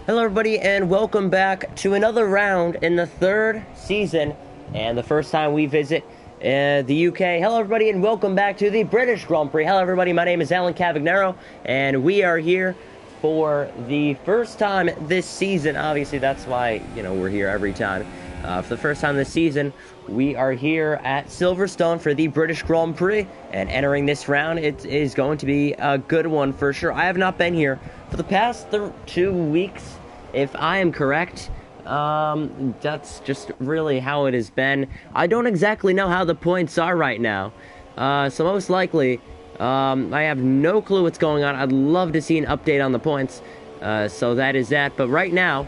Hello everybody and welcome back to another round in the third season and the first time we visit the UK. Hello everybody and welcome back to the British Grand Prix. Hello everybody, my name is Alan Cavagnaro and we are here for the first time this season. Obviously that's why, we're here every time. For the first time this season, we are here at Silverstone for the British Grand Prix, and entering this round, it is going to be a good one for sure. I have not been here for the past 2 weeks, if I am correct. That's just really how it has been. I don't exactly know how the points are right now, so most likely, I have no clue what's going on. I'd love to see an update on the points, so that is that. But right now,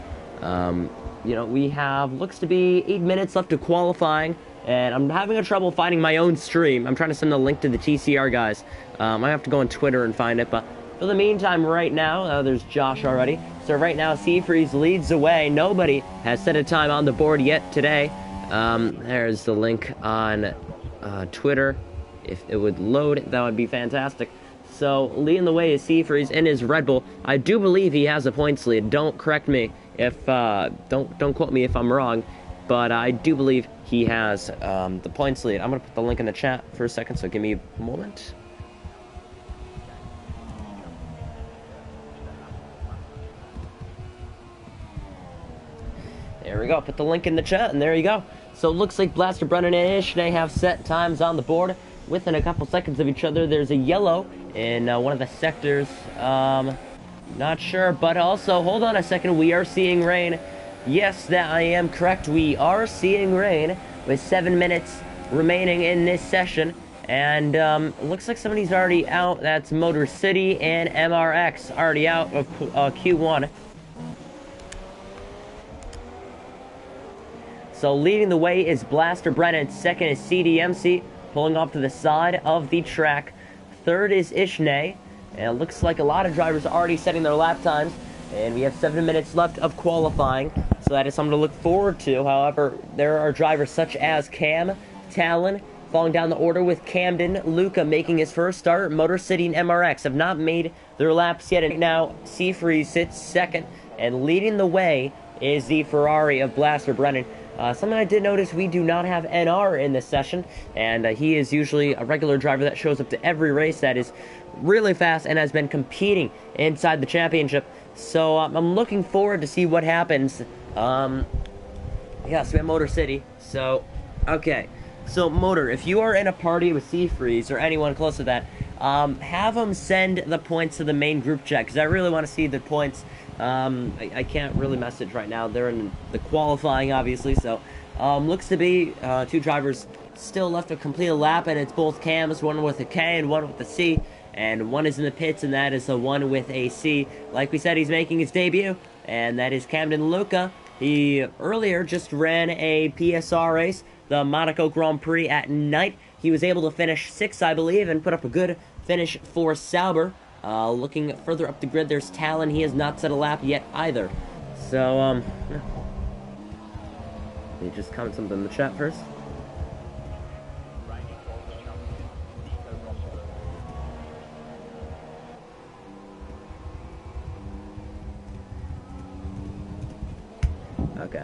we have, looks to be 8 minutes left to qualifying, and I'm having trouble finding my own stream. I'm trying to send a link to the TCR guys. I have to go on Twitter and find it, but for the meantime, right now, there's Josh already. So right now, Seafreeze leads the way. Nobody has set a time on the board yet today. There's the link on Twitter. If it would load, that would be fantastic. So, leading the way is Seafreeze in his Red Bull. I do believe he has a points lead. Don't correct me if, don't quote me if I'm wrong, but I do believe he has the points lead. I'm going to put the link in the chat for a second, so give me a moment. There we go. Put the link in the chat, and there you go. So it looks like Blaster Brennan and Ishnay have set times on the board within a couple seconds of each other. There's a yellow in one of the sectors. Not sure, but also, hold on a second, we are seeing rain. Yes, that I am correct. We are seeing rain with 7 minutes remaining in this session. And looks like somebody's already out. That's Motor City and MRX already out of Q1. So leading the way is Blaster Brennan. Second is CDMC, pulling off to the side of the track. Third is Ishnay. And it looks like a lot of drivers are already setting their lap times. And we have 7 minutes left of qualifying. So that is something to look forward to. However, there are drivers such as Cam, Talon, falling down the order with Camden, Luca making his first start. Motor City and MRX have not made their laps yet. And now Seafreeze sits second. And leading the way is the Ferrari of Blaster Brennan. Something I did notice, we do not have NR in this session, and he is usually a regular driver that shows up to every race that is really fast and has been competing inside the championship. So I'm looking forward to see what happens. Yeah, so we have Motor City. So, okay. So, Motor, if you are in a party with Seafreeze or anyone close to that, have them send the points to the main group chat, because I really want to see the points. I can't really message right now. They're in the qualifying, obviously, so looks to be two drivers still left to complete a lap, and it's both Cams, one with a K and one with a C, and one is in the pits, and that is the one with a C. Like we said, he's making his debut, and that is Camden Luca. He earlier just ran a PSR race, the Monaco Grand Prix at night. He was able to finish 6th, I believe, and put up a good finish for Sauber. Looking further up the grid, there's Talon. He has not set a lap yet either. So, yeah. Let me just comment something in the chat first. Okay.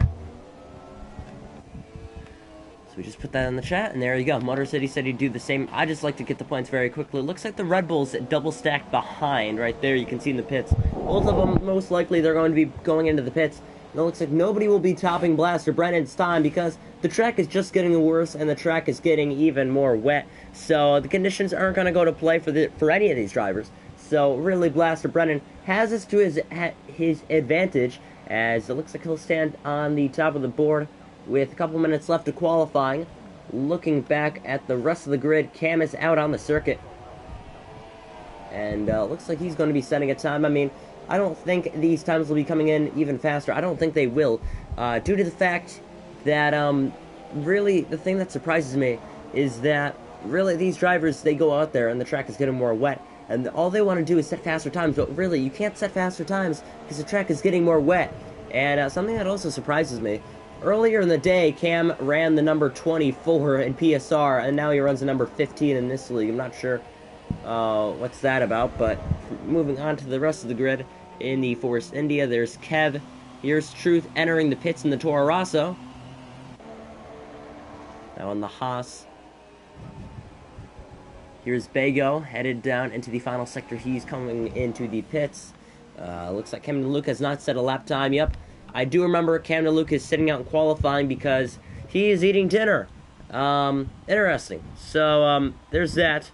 So we just put that in the chat, and there you go. Motor City said he'd do the same. I just like to get the points very quickly. It looks like the Red Bull's double stacked behind right there. You can see in the pits. Both of them, most likely, they're going to be going into the pits. And it looks like nobody will be topping Blaster Brennan's time because the track is just getting worse and the track is getting even more wet. So the conditions aren't going to go to play for any of these drivers. So really, Blaster Brennan has this to his advantage, as it looks like he'll stand on the top of the board with a couple minutes left to qualifying. Looking back at the rest of the grid, Cam is out on the circuit. And looks like he's going to be setting a time. I mean, I don't think these times will be coming in even faster. I don't think they will. Due to the fact that, really, the thing that surprises me is that, really, these drivers, they go out there and the track is getting more wet. And all they want to do is set faster times. But really, you can't set faster times because the track is getting more wet. And something that also surprises me, earlier in the day, Cam ran the number 24 in PSR, and now he runs the number 15 in this league. I'm not sure what's that about, but moving on to the rest of the grid, in the Force India. There's Kev. Here's Truth entering the pits in the Toro Rosso. Now on the Haas. Here's Bago, headed down into the final sector. He's coming into the pits. Looks like Camden Luke has not set a lap time. Yep, I do remember Camden Luke is sitting out in qualifying because he is eating dinner. Interesting. So, there's that.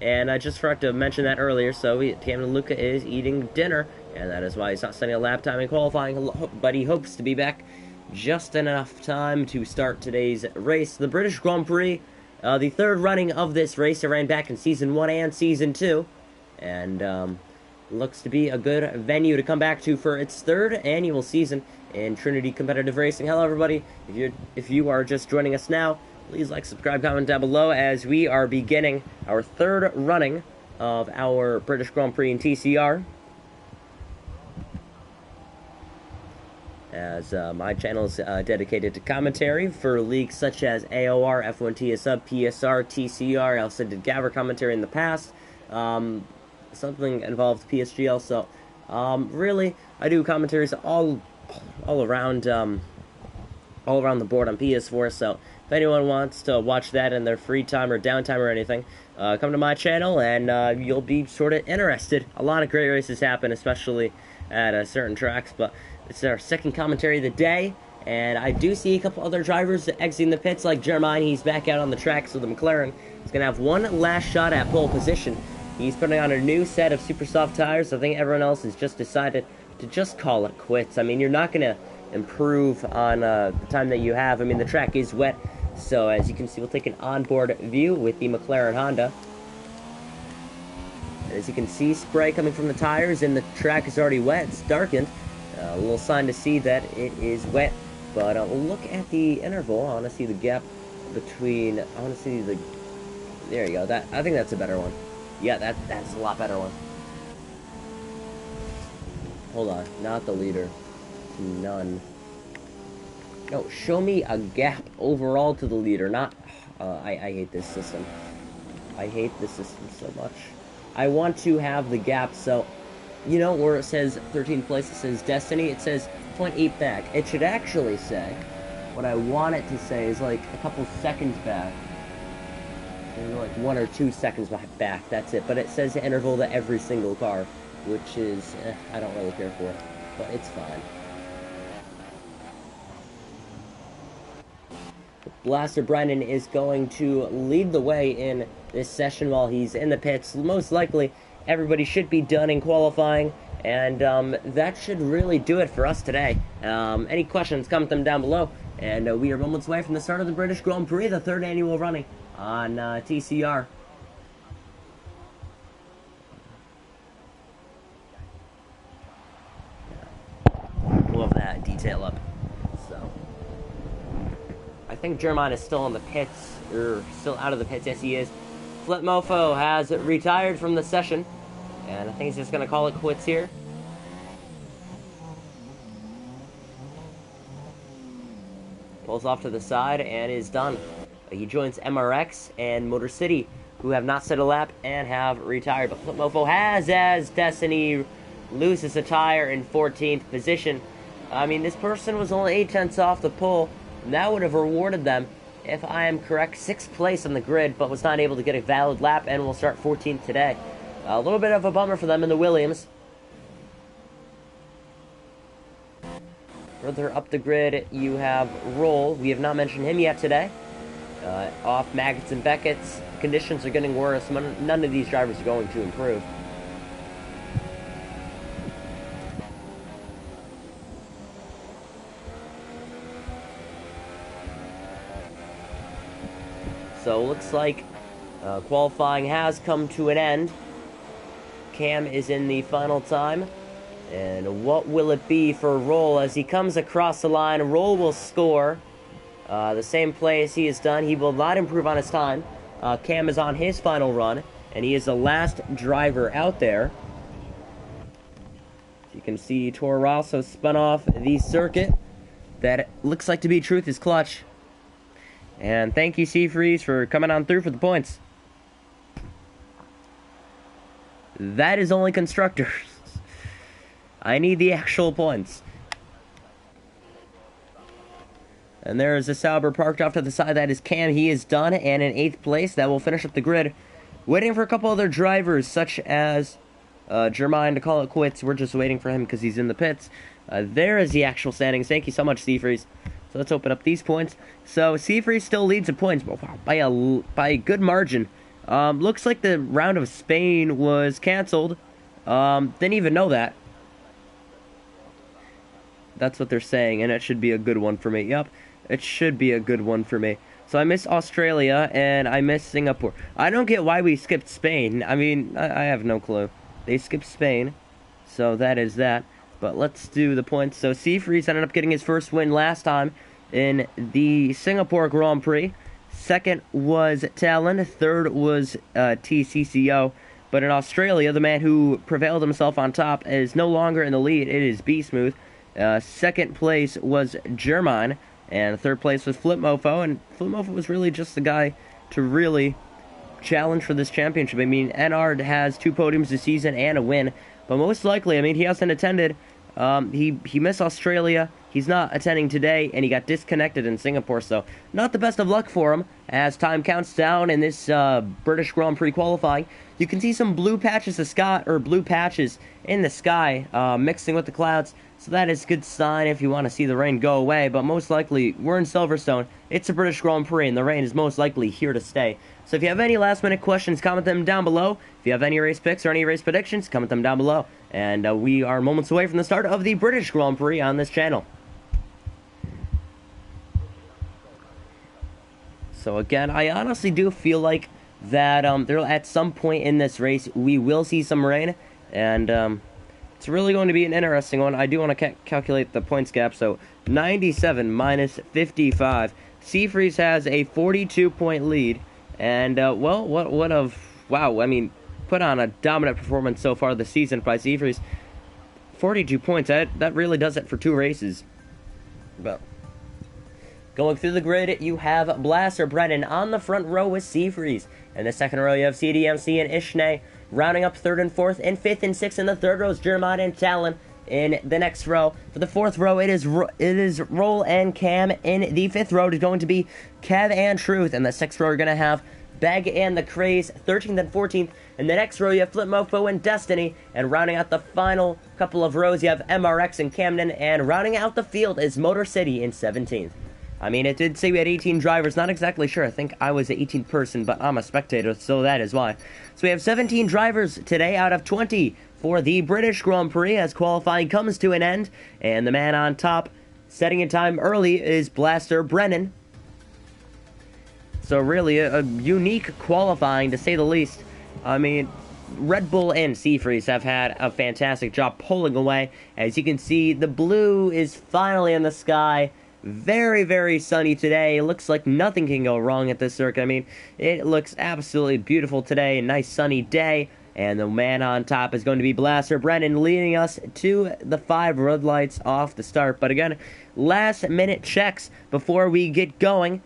And I just forgot to mention that earlier. So, Camden Luke is eating dinner. And that is why he's not setting a lap time in qualifying. But he hopes to be back just in enough time to start today's race. The British Grand Prix. The third running of this race. It ran back in Season 1 and Season 2. And, looks to be a good venue to come back to for its third annual season in Trinity Competitive Racing. Hello, everybody. If you are just joining us now, please like, subscribe, comment down below as we are beginning our third running of our British Grand Prix in TCR. As my channel is dedicated to commentary for leagues such as AOR, F1 TSUB, PSR, TCR. I also did Gabber commentary in the past. Something involved PSGL. So, really, I do commentaries all around the board on PS4. So, if anyone wants to watch that in their free time or downtime or anything, come to my channel and you'll be sort of interested. A lot of great races happen, especially at certain tracks. But it's our second commentary of the day, and I do see a couple other drivers exiting the pits, like Jermaine. He's back out on the tracks with the McLaren. He's gonna have one last shot at pole position. He's putting on a new set of super soft tires. I think everyone else has just decided to just call it quits. I mean, you're not going to improve on the time that you have. I mean, the track is wet. So, as you can see, we'll take an onboard view with the McLaren Honda. And as you can see, spray coming from the tires, and the track is already wet. It's darkened. A little sign to see that it is wet. But we'll look at the interval. I want to see the gap between... I want to see the... There you go. I think that's a better one. Yeah, that's a lot better one. Hold on, not the leader. None. No, show me a gap overall to the leader, not... I hate this system. I hate this system so much. I want to have the gap, so... You know, where it says 13th place, it says Destiny, it says 0.8 back. It should actually say... What I want it to say is like a couple seconds back. Like 1 or 2 seconds back, that's it. But it says the interval to every single car, which is, I don't really care for it, but it's fine. Blaster Brennan is going to lead the way in this session while he's in the pits. Most likely, everybody should be done in qualifying, and that should really do it for us today. Any questions, comment them down below. And we are moments away from the start of the British Grand Prix, the third annual running on TCR. We'll have that detail up. So, I think Jermaine is still in the pits, or still out of the pits. Yes, he is. Flip Mofo has retired from the session, and I think he's just going to call it quits here. Pulls off to the side and is done. He joins MRX and Motor City, who have not set a lap and have retired. But Flip Mofo has, as Destiny loses a tire in 14th position. I mean, this person was only 8 tenths off the pole, and that would have rewarded them, if I am correct, 6th place on the grid, but was not able to get a valid lap and will start 14th today. A little bit of a bummer for them in the Williams. Further up the grid, you have Roll. We have not mentioned him yet today. Off Maggots and Beckett's. Conditions are getting worse. None of these drivers are going to improve. So, looks like qualifying has come to an end. Cam is in the final time. And what will it be for Roll as he comes across the line? Roll will score the same play as he has done. He will not improve on his time. Cam is on his final run, and he is the last driver out there. As you can see, Toro Rosso spun off the circuit. That looks like to be Truth is clutch. And thank you, Seafreeze, for coming on through for the points. That is only constructors. I need the actual points. And there is a Sauber parked off to the side. That is Cam. He is done, and in 8th place. That will finish up the grid. Waiting for a couple other drivers, such as Jermaine, to call it quits. We're just waiting for him because he's in the pits. There is the actual standings. Thank you so much, Seafreeze. So let's open up these points. So Seafreeze still leads in points, but wow, by a good margin. Looks like the round of Spain was canceled. Didn't even know that. That's what they're saying, and it should be a good one for me. Yep, it should be a good one for me. So I miss Australia, and I miss Singapore. I don't get why we skipped Spain. I mean, I have no clue. They skipped Spain, so that is that. But let's do the points. So Seafreeze ended up getting his first win last time in the Singapore Grand Prix. Second was Talon. Third was TCCO. But in Australia, the man who prevailed himself on top is no longer in the lead. It is B-Smooth. Second place was German. And third place was Flipmofo. And Flipmofo was really just the guy to really challenge for this championship. I mean, Enard has 2 podiums this season and a win. But most likely, I mean, he hasn't attended. He missed Australia. He's not attending today, and he got disconnected in Singapore. So not the best of luck for him as time counts down in this British Grand Prix qualifying. You can see some blue patches in the sky mixing with the clouds. So that is a good sign if you want to see the rain go away. But most likely, we're in Silverstone. It's a British Grand Prix, and the rain is most likely here to stay. So if you have any last-minute questions, comment them down below. If you have any race picks or any race predictions, comment them down below. And we are moments away from the start of the British Grand Prix on this channel. So again, I honestly do feel like that there at some point in this race, we will see some rain. And it's really going to be an interesting one. I do want to calculate the points gap. So 97 minus 55. Seafreeze has a 42-point lead. And, well, wow, I mean, put on a dominant performance so far this season by Seafreeze. 42 points, that really does it for 2 races. But going through the grid, you have Blaster Brennan on the front row with Seafreeze. In the second row, you have CDMC and Ishnay. Rounding up 3rd and 4th, and 5th and 6th in the 3rd row is Jeremiah and Talon. In the next row, for the 4th row, it is Roll and Cam. In the 5th row, it is going to be Kev and Truth. In the 6th row, you're going to have Beg and the Craze, 13th and 14th. In the next row, you have Flipmofo and Destiny. And rounding out the final couple of rows, you have MRX and Camden. And rounding out the field is Motor City in 17th. I mean, it did say we had 18 drivers. Not exactly sure. I think I was the 18th person, but I'm a spectator, so that is why. So we have 17 drivers today out of 20 for the British Grand Prix as qualifying comes to an end. And the man on top, setting in time early, is Blaster Brennan. So really, a unique qualifying, to say the least. I mean, Red Bull and Seafreeze have had a fantastic job pulling away. As you can see, the blue is finally in the sky. Very, very sunny today. It looks like nothing can go wrong at this circuit. I mean, it looks absolutely beautiful today. A nice sunny day. And the man on top is going to be Blaster Brennan, leading us to the 5 red lights off the start. But again, last minute checks before we get going.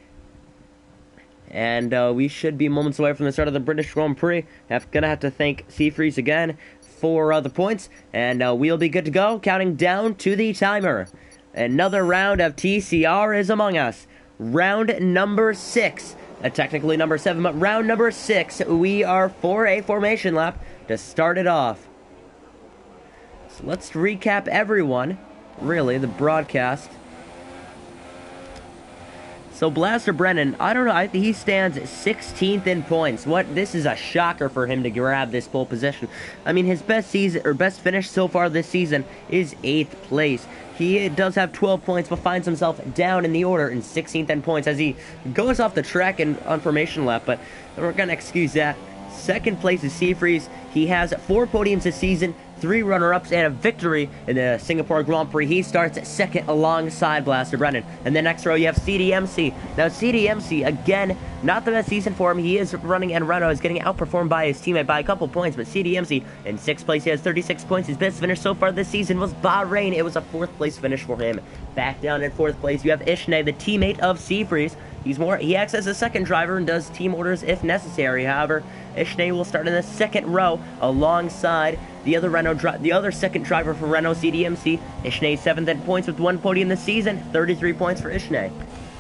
And we should be moments away from the start of the British Grand Prix. Gonna have to thank Seafreeze again for the points. And we'll be good to go, counting down to the timer. Another round of TCR is among us. Round number 6. Technically number 7, but round number 6. We are for a formation lap to start it off. So let's recap everyone. Really, the broadcast. So Blaster Brennan, I don't know, I think he stands 16th in points. This is a shocker for him to grab this pole position. I mean, his best finish so far this season is 8th place. He does have 12 points, but finds himself down in the order in 16th in points as he goes off the track on formation lap, but we're going to excuse that. Second place is Seafreeze. He has 4 podiums this season, 3 runner-ups, and a victory in the Singapore Grand Prix. He starts second alongside Blaster Brennan. And the next row, you have CDMC. Now, CDMC, again, not the best season for him. He is running, and Renault is getting outperformed by his teammate by a couple points. But CDMC, in 6th place, he has 36 points. His best finish so far this season was Bahrain. It was a 4th place finish for him. Back down in 4th place, you have Ishnay, the teammate of Seafreeze. He acts as a second driver and does team orders if necessary. However, Ishnay will start in the 2nd row alongside The other second driver for Renault CDMC, Ishnay 7th in points with 1 podium this season, 33 points for Ishnay.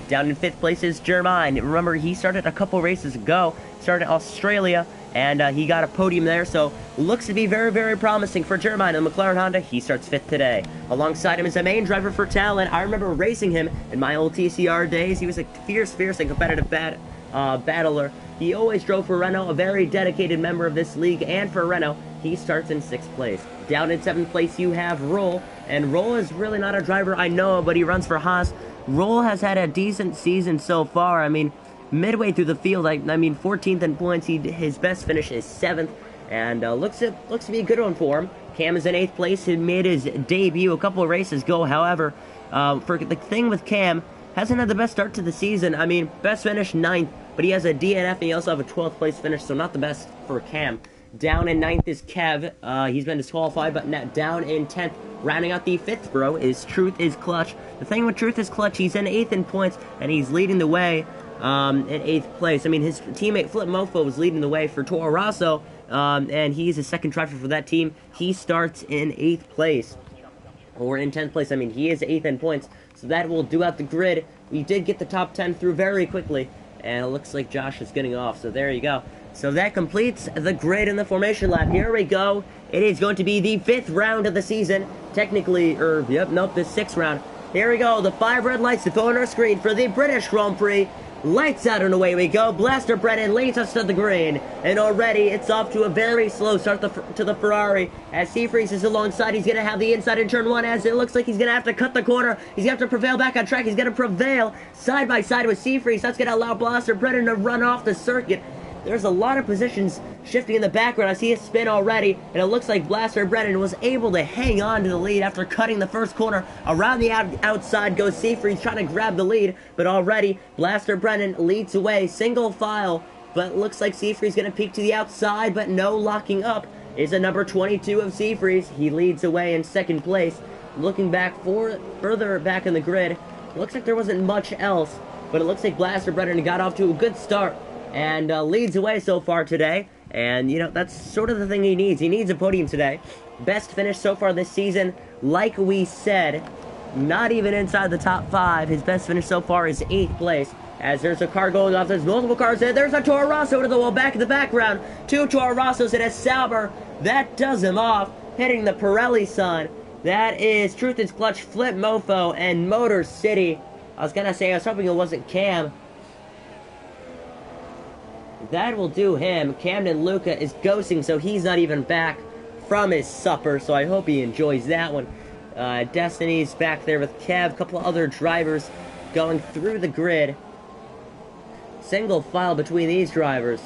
Down in 5th place is Germain. Remember, he started a couple races ago, started in Australia, and he got a podium there, so looks to be very, very promising for Germain and McLaren Honda. He starts 5th today. Alongside him is the main driver for Talon. I remember racing him in my old TCR days. He was a fierce and competitive battler. He always drove for Renault, a very dedicated member of this league, and for Renault, he starts in 6th place. Down in 7th place, you have Roll, and Roll is really not a driver I know, but he runs for Haas. Roll has had a decent season so far. I mean, midway through the field, I mean, 14th in points. His best finish is 7th, and looks to be a good one for him. Cam is in 8th place. He made his debut a couple of races ago. However, for the thing with Cam, hasn't had the best start to the season. I mean, best finish 9th, but he has a DNF, and he also have a 12th place finish, so not the best for Cam. Down in 9th is Kev. He's been disqualified, but down in 10th. Rounding out the 5th row is Truth is Clutch. The thing with Truth is Clutch, he's in 8th in points, and he's leading the way in 8th place. I mean, his teammate Flip Mofo was leading the way for Toro Rosso, and he's a second driver for that team. He starts in 8th place, or in 10th place. I mean, he is 8th in points, so that will do out the grid. We did get the top 10 through very quickly, and it looks like Josh is getting off, so there you go. So that completes the grid in the formation lap. Here we go. It is going to be the 5th round of the season. Technically, the 6th round. Here we go. The 5 red lights to throw on our screen for the British Grand Prix. Lights out and away we go. Blaster Brennan leads us to the green. And already it's off to a very slow start to the Ferrari. As Seafreeze is alongside, he's going to have the inside in turn 1 as it looks like he's going to have to cut the corner. He's going to have to prevail back on track. He's going to prevail side by side with Seafreeze. That's going to allow Blaster Brennan to run off the circuit. There's a lot of positions shifting in the background. I see a spin already, and it looks like Blaster Brennan was able to hang on to the lead after cutting the first corner. Around the outside goes Seafreeze trying to grab the lead, but already Blaster Brennan leads away, single file, but looks like Seafreeze going to peek to the outside, but no locking up. Is the number 22 of Seafreeze. He leads away in 2nd place. Looking back further back in the grid, looks like there wasn't much else, but it looks like Blaster Brennan got off to a good start and leads away so far today. And, you know, that's sort of the thing he needs. He needs a podium today. Best finish so far this season. Like we said, not even inside the top 5. His best finish so far is 8th place. As there's a car going off, there's multiple cars there. There's a Toro Rosso to the wall back in the background. 2 Toro Rossos and a Sauber. That does him off, hitting the Pirelli sun. That is Truth is Clutch, Flip Mofo, and Motor City. I was hoping it wasn't Cam. That will do him. Camden Luca is ghosting, so he's not even back from his supper, so I hope he enjoys that one. Destiny's back there with Kev, a couple of other drivers going through the grid. Single file between these drivers.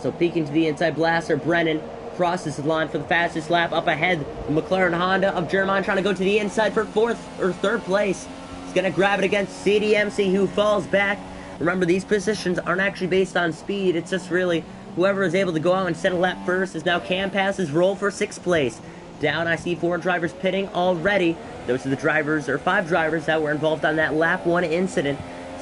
So peeking to the inside, Blaster Brennan crosses the line for the fastest lap. Up ahead, the McLaren Honda of Germain trying to go to the inside for 4th or 3rd place. Going to grab it against CDMC, who falls back. Remember, these positions aren't actually based on speed. It's just really whoever is able to go out and set a lap first. Is now Cam passes Roll for 6th place. Down, I see 4 drivers pitting already. Those are the drivers, or 5 drivers, that were involved on that lap 1 incident.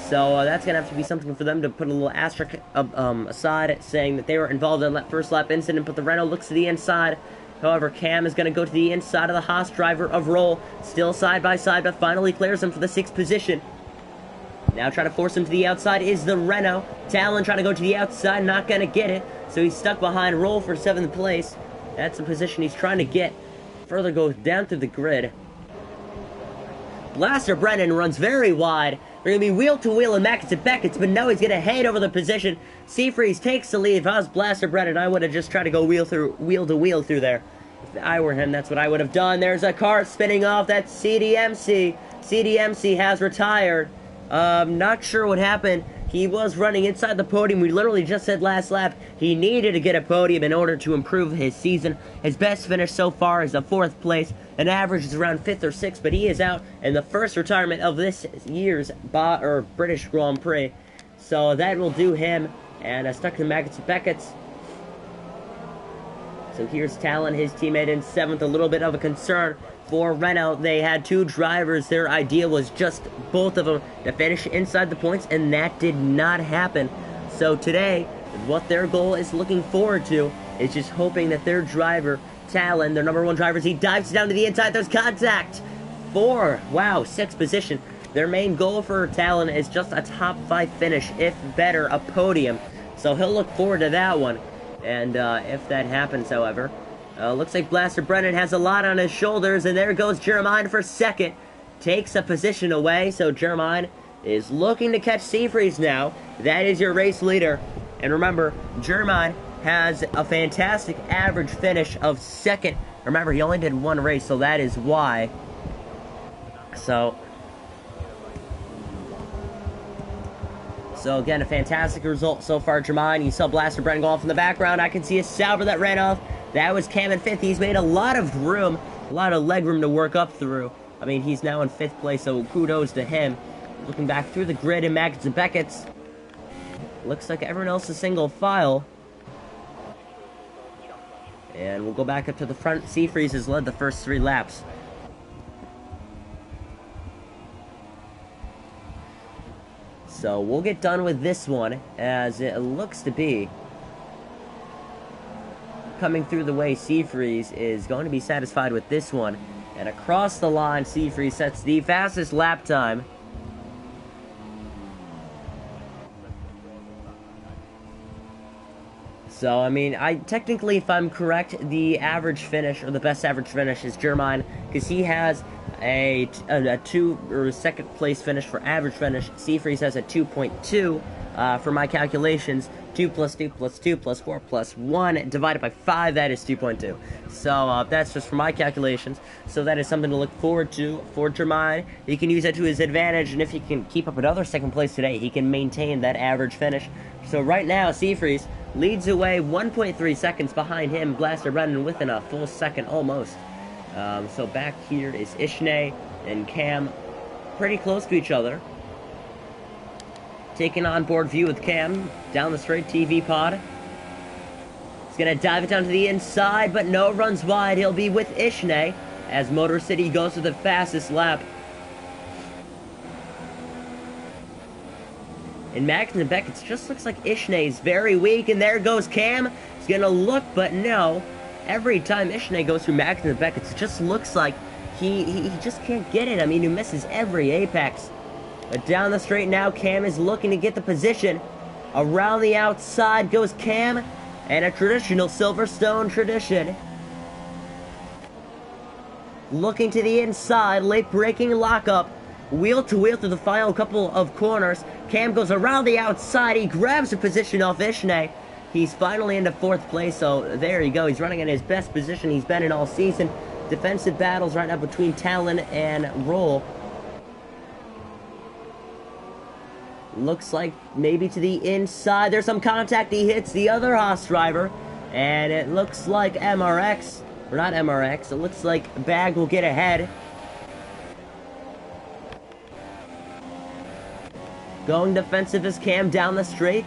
So that's going to have to be something for them to put a little asterisk aside, saying that they were involved in that first lap incident. But the Renault looks to the inside. However, Cam is going to go to the inside of the Haas driver of Roll. Still side by side, but finally clears him for the 6th position. Now trying to force him to the outside is the Renault. Talon trying to go to the outside, not going to get it. So he's stuck behind Roll for 7th place. That's the position he's trying to get. Further goes down through the grid. Blaster Brennan runs very wide. They're going to be wheel-to-wheel and Mackets and Beckett's, but no, he's going to hand over the position. Seafreeze takes the lead. If I was Blaster Brennan, I would have just tried to go wheel-to-wheel through there. If I were him, that's what I would have done. There's a car spinning off. That's CDMC. CDMC has retired. Not sure what happened. He was running inside the podium. We literally just said last lap he needed to get a podium in order to improve his season. His best finish so far is a 4th place. An average is around 5th or 6th, but he is out in the first retirement of this year's British Grand Prix. So that will do him. And stuck to Mackets and Beckett's. So here's Talon, his teammate, in 7th. A little bit of a concern for Renault. They had 2 drivers. Their idea was just both of them to finish inside the points, and that did not happen. So today, And what their goal is looking forward to is just hoping that their driver, Talon, their number one driver, as he dives down to the inside, there's contact. 6th position. Their main goal for Talon is just a top 5 finish, if better, a podium. So he'll look forward to that one. And if that happens, however, looks like Blaster Brennan has a lot on his shoulders, and there goes Jeremiah for second. Takes a position away, so Jeremiah is looking to catch Seafreeze now. That is your race leader. And remember, Jeremiah has a fantastic average finish of second. Remember, he only did one race, so that is why. So again, a fantastic result so far, Jeremiah. You saw Blaster Brennan go off in the background. I can see a Sauber that ran off. That was Cam in 5th. He's made a lot of room, a lot of leg room to work up through. I mean, he's now in 5th place, so kudos to him. Looking back through the grid in Magnus and Beckett's, looks like everyone else is single file. And we'll go back up to the front. Seafreeze has led the first 3 laps. So we'll get done with this one, as it looks to be coming through the way Seafreeze is going to be satisfied with this one. And across the line, Seafreeze sets the fastest lap time. So, I mean, technically, if I'm correct, the average finish, or the best average finish, is Jeremiah, because he has a 2 or second place finish for average finish. Seafreeze has a 2.2 for my calculations. 2 plus 2 plus 2 plus 4 plus 1 divided by 5, that is 2.2. So that's just for my calculations. So that is something to look forward to for Jeremiah. He can use that to his advantage, and if he can keep up another second place today, he can maintain that average finish. So right now, Seafreeze leads away 1.3 seconds behind him, Blaster Brennan, within a full second almost. So back here is Ishnay and Cam, pretty close to each other. Taking on board view with Cam, down the straight TV pod. He's going to dive it down to the inside, but no, runs wide. He'll be with Ishnay as Motor City goes to the fastest lap. In Magnus and Beck, it just looks like Ishnay is very weak, and there goes Cam. He's going to look, but no. Every time Ishnay goes through Magnus and Beck, it just looks like he just can't get it. I mean, he misses every apex. But down the straight now, Cam is looking to get the position. Around the outside goes Cam, and a traditional Silverstone tradition. Looking to the inside, late braking lockup. Wheel to wheel through the final couple of corners. Cam goes around the outside. He grabs a position off Ishnay. He's finally into 4th place, so there you go. He's running in his best position he's been in all season. Defensive battles right now between Talon and Roll. Looks like maybe to the inside. There's some contact. He hits the other Haas driver. And it looks like MRX, or not MRX, it looks like Bag will get ahead. Going defensive is Cam down the straight.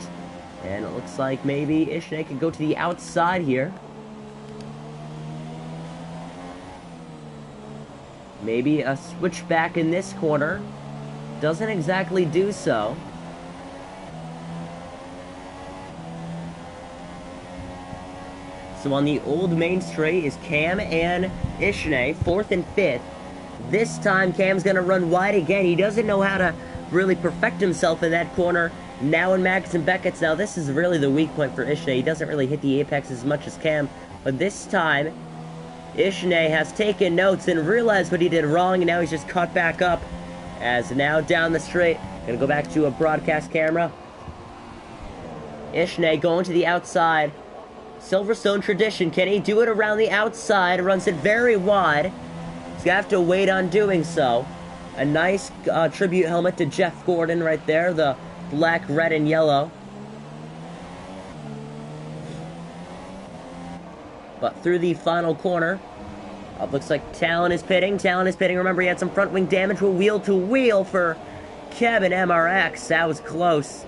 And it looks like maybe Ishnay can go to the outside here. Maybe a switchback in this corner. Doesn't exactly do so. So on the old main straight is Cam and Ishnay, 4th and 5th. This time Cam's going to run wide again. He doesn't know how to really perfect himself in that corner. Now in Magnus and Beckett's. Now this is really the weak point for Ishnay. He doesn't really hit the apex as much as Cam. But this time, Ishnay has taken notes and realized what he did wrong, and now he's just caught back up. As now down the straight, gonna go back to a broadcast camera. Ishnay going to the outside. Silverstone tradition, can he do it around the outside? Runs it very wide. He's gonna have to wait on doing so. A nice tribute helmet to Jeff Gordon right there, the black, red, and yellow. But through the final corner, looks like Talon is pitting. Talon is pitting. Remember, he had some front wing damage. Wheel to wheel for Kevin MRX. That was close.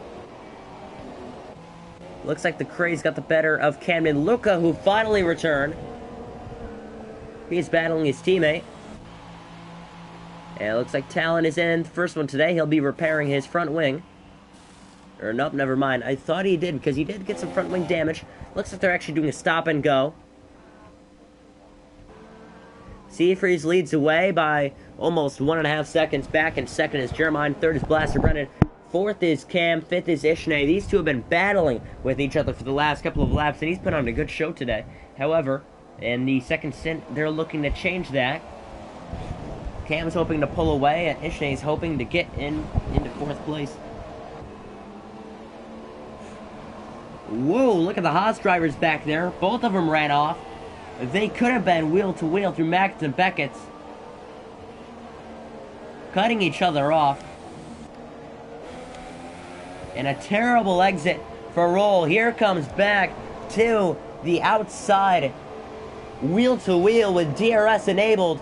Looks like the craze got the better of Camden Luca, who finally returned. He's battling his teammate. And it looks like Talon is in the first one today. He'll be repairing his front wing. Or nope, never mind. I thought he did, because he did get some front wing damage. Looks like they're actually doing a stop and go. Seafreeze leads away by almost 1.5 seconds. Back in second is Jeremiah. Third is Blaster Brennan. Fourth is Cam. Fifth is Ishnay. These two have been battling with each other for the last couple of laps, and he's put on a good show today. However, in the second stint, they're looking to change that. Cam's hoping to pull away, and Ishnay's hoping to get into fourth place. Whoa, look at the Haas drivers back there. Both of them ran off. They could have been wheel-to-wheel through Max and Beckett's. Cutting each other off. And a terrible exit for Roll. Here comes back to the outside. Wheel-to-wheel with DRS enabled.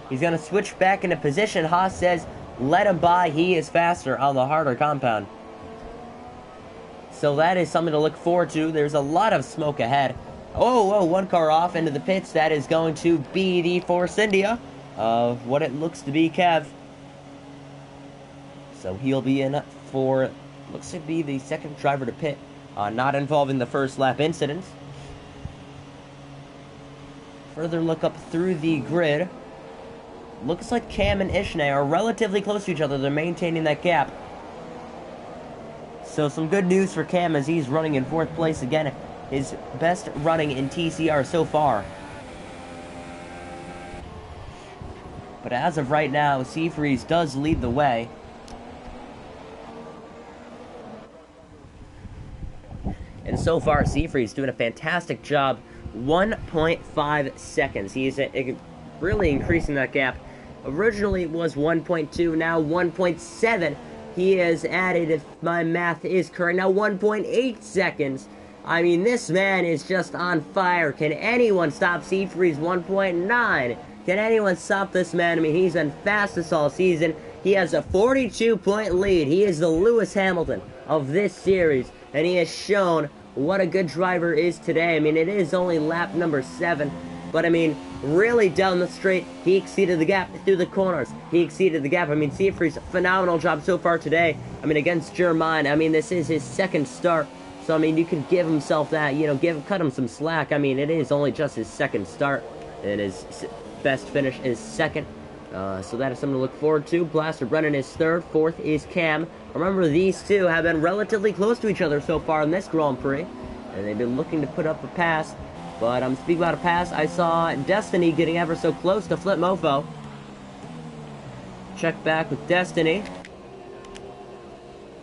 He's going to switch back into position. Haas says, let him by. He is faster on the harder compound. So that is something to look forward to. There's a lot of smoke ahead. Oh, one car off into the pits. That is going to be the Force India of what it looks to be Kev. So he'll be in for, looks to be the second driver to pit, not involving the first lap incidents. Further look up through the grid. Looks like Cam and Ishnay are relatively close to each other. They're maintaining that gap. So some good news for Cam as he's running in fourth place again. His best running in TCR so far. But as of right now, Seafreeze does lead the way. And so far, Seafreeze doing a fantastic job. 1.5 seconds. He is really increasing that gap. Originally it was 1.2, now 1.7. He has added, if my math is correct, now 1.8 seconds. I mean, this man is just on fire. Can anyone stop Seafreeze 1.9? Can anyone stop this man? I mean, he's been fastest all season. He has a 42-point lead. He is the Lewis Hamilton of this series, and he has shown what a good driver is today. I mean, it is only lap number 7, but I mean, really down the straight, he exceeded the gap through the corners. He exceeded the gap. I mean, Seafreeze, phenomenal job so far today. I mean, against Jeremiah, I mean, this is his second start. So, I mean, you could give himself that, you know, cut him some slack. I mean, it is only just his second start, and his best finish is second. So that is something to look forward to. Blaster Brennan is third. Fourth is Cam. Remember, these two have been relatively close to each other so far in this Grand Prix, and they've been looking to put up a pass. But speaking about a pass, I saw Destiny getting ever so close to Flip Mofo. Check back with Destiny.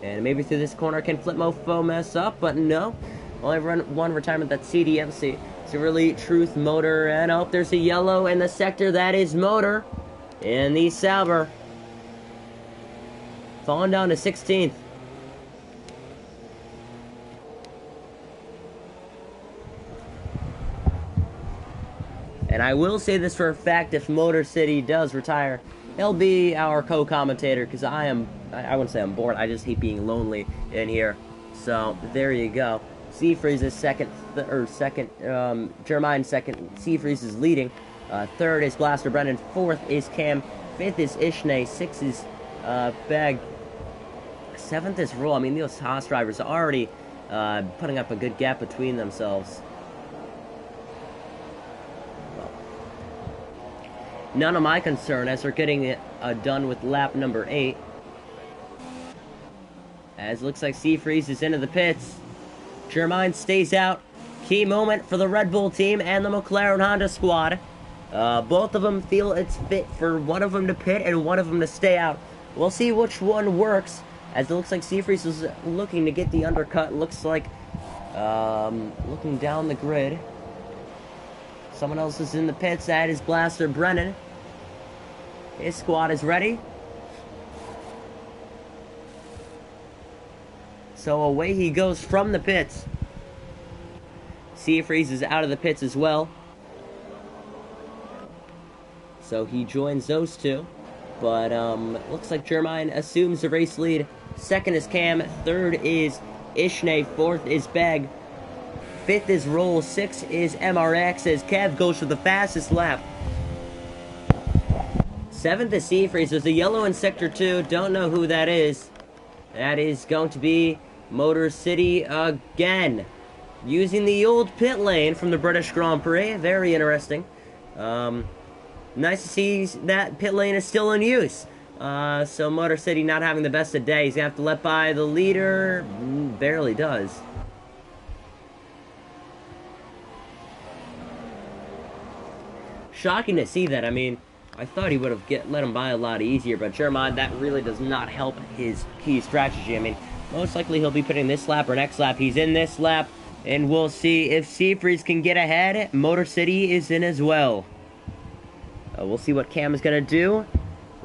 And maybe through this corner can Flip Mofo mess up, but no. Only one retirement, that's CDMC. It's a really Truth Motor, and oh, there's a yellow in the sector, that is Motor. In the Sauber. Falling down to 16th. And I will say this for a fact, if Motor City does retire, he'll be our co-commentator, because I wouldn't say I'm bored, I just hate being lonely in here. So, there you go. Seafreeze is second, Jeremiah second, Seafreeze is leading. Third is Blaster Brennan, fourth is Cam, fifth is Ishnay, sixth is Beg, seventh is Roll. I mean, those Haas drivers are already putting up a good gap between themselves. Well, none of my concern as they're getting it done with lap number 8. As it looks like Seafreeze is into the pits. Jeremiah stays out. Key moment for the Red Bull team and the McLaren Honda squad. Both of them feel it's fit for one of them to pit and one of them to stay out. We'll see which one works, as it looks like Seafreeze is looking to get the undercut. Looks like, looking down the grid, someone else is in the pits. That is Blaster Brennan. His squad is ready. So away he goes from the pits. Seafreeze is out of the pits as well. So he joins those two. But looks like Jeremiah assumes the race lead. Second is Cam. Third is Ishnay. Fourth is Beg. Fifth is Roll. Sixth is MRX as Kev goes for the fastest lap. Seventh is Seafreeze. There's a yellow in Sector 2. Don't know who that is. That is going to be Motor City again, using the old pit lane from the British Grand Prix. Very interesting. Nice to see that pit lane is still in use. So Motor City not having the best of days. You have to let by the leader. Barely does. Shocking to see that. I mean, I thought he would have let him by a lot easier, but Jeremiah, that really does not help his key strategy. I mean, most likely he'll be putting this lap or next lap. He's in this lap, and we'll see if Seafreeze can get ahead. Motor City is in as well. We'll see what Cam is going to do.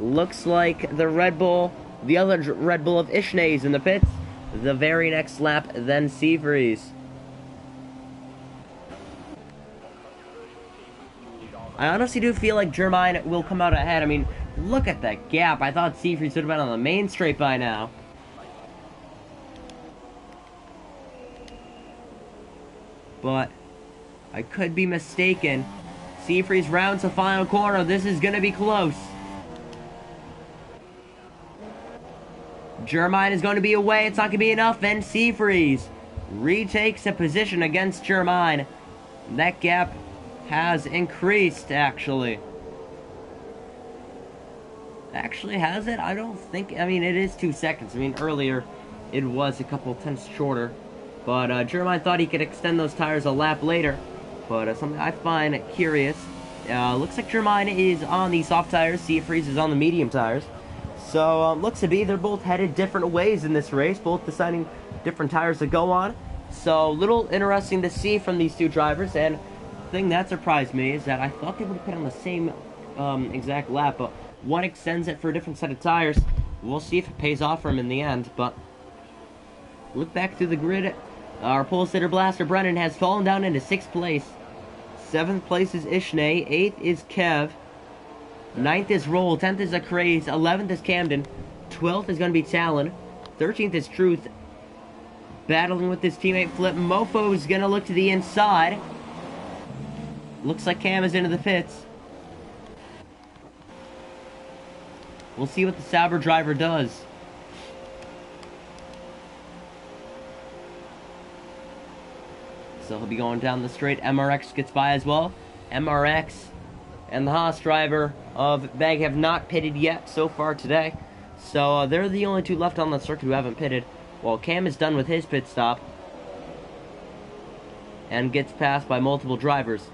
Looks like the Red Bull, the other Red Bull of Ishnay is in the pits. The very next lap, then Seafreeze. I honestly do feel like Jeremiah will come out ahead. I mean, look at that gap. I thought Seafreeze would have been on the main straight by now. But I could be mistaken. Seafreeze rounds the final corner. This is going to be close. Jeremiah is going to be away. It's not going to be enough. And Seafreeze retakes a position against Jeremiah. That gap has increased, actually. Actually, has it? I don't think... I mean, it is 2 seconds. I mean, earlier, it was a couple tenths shorter. But Jeremiah thought he could extend those tires a lap later. But something I find curious. Looks like Jeremiah is on the soft tires. Seafreeze is on the medium tires. So, looks to be they're both headed different ways in this race. Both deciding different tires to go on. So, little interesting to see from these two drivers. And thing that surprised me is that I thought they would have put on the same exact lap, but one extends it for a different set of tires. We'll see if it pays off for him in the end, but look back through the grid. Our pole sitter Blaster Brennan has fallen down into 6th place. 7th place is Ishnay. 8th is Kev. 9th is Roll. 10th is Acraze. 11th is Camden. 12th is going to be Talon. 13th is Truth. Battling with his teammate Flip. Mofo is going to look to the inside. Looks like Cam is into the pits. We'll see what the Sauber driver does. So he'll be going down the straight. MRX gets by as well. MRX and the Haas driver of Bag have not pitted yet so far today. So they're the only two left on the circuit who haven't pitted. Well, Cam is done with his pit stop. And gets passed by multiple drivers.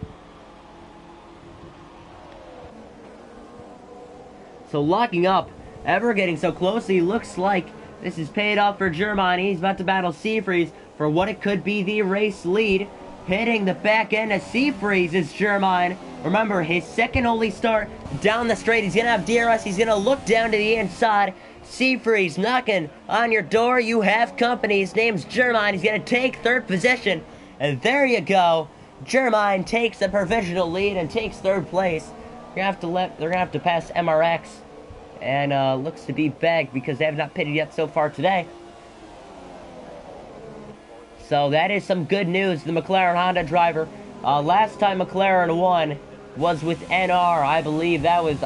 So locking up, ever getting so closely, looks like this is paid off for Jeremiah. He's about to battle Seafreeze for what it could be the race lead. Hitting the back end of Seafreeze is Jeremiah. Remember, his second only start down the straight. He's going to have DRS. He's going to look down to the inside. Seafreeze knocking on your door. You have company. His name's Jeremiah. He's going to take 3rd position. And there you go. Jeremiah takes the provisional lead and takes 3rd place. They're gonna have to pass MRX, and looks to be Beg because they have not pitted yet so far today. So that is some good news. The McLaren Honda driver, last time McLaren won was with NR. I believe that was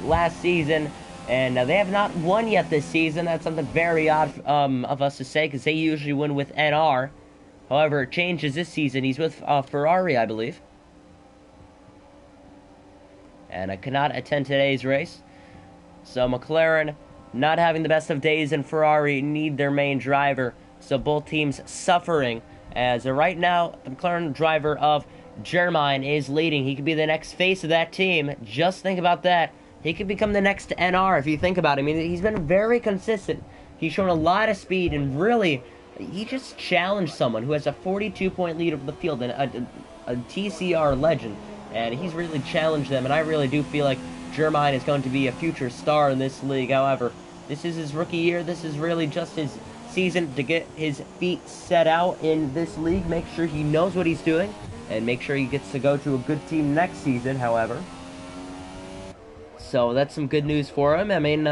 last season, and they have not won yet this season. That's something very odd of us to say because they usually win with NR. However, it changes this season. He's with Ferrari, I believe. And I cannot attend today's race. So McLaren not having the best of days, and Ferrari need their main driver. So both teams suffering. As right now, the McLaren driver of Jeremiah is leading. He could be the next face of that team. Just think about that. He could become the next NR if you think about it. I mean, he's been very consistent. He's shown a lot of speed, and really, he just challenged someone who has a 42-point lead over the field, and a TCR legend. And he's really challenged them, and I really do feel like Jeremiah is going to be a future star in this league. However, this is his rookie year. This is really just his season to get his feet set out in this league. Make sure he knows what he's doing, and make sure he gets to go to a good team next season, however. So that's some good news for him. I mean,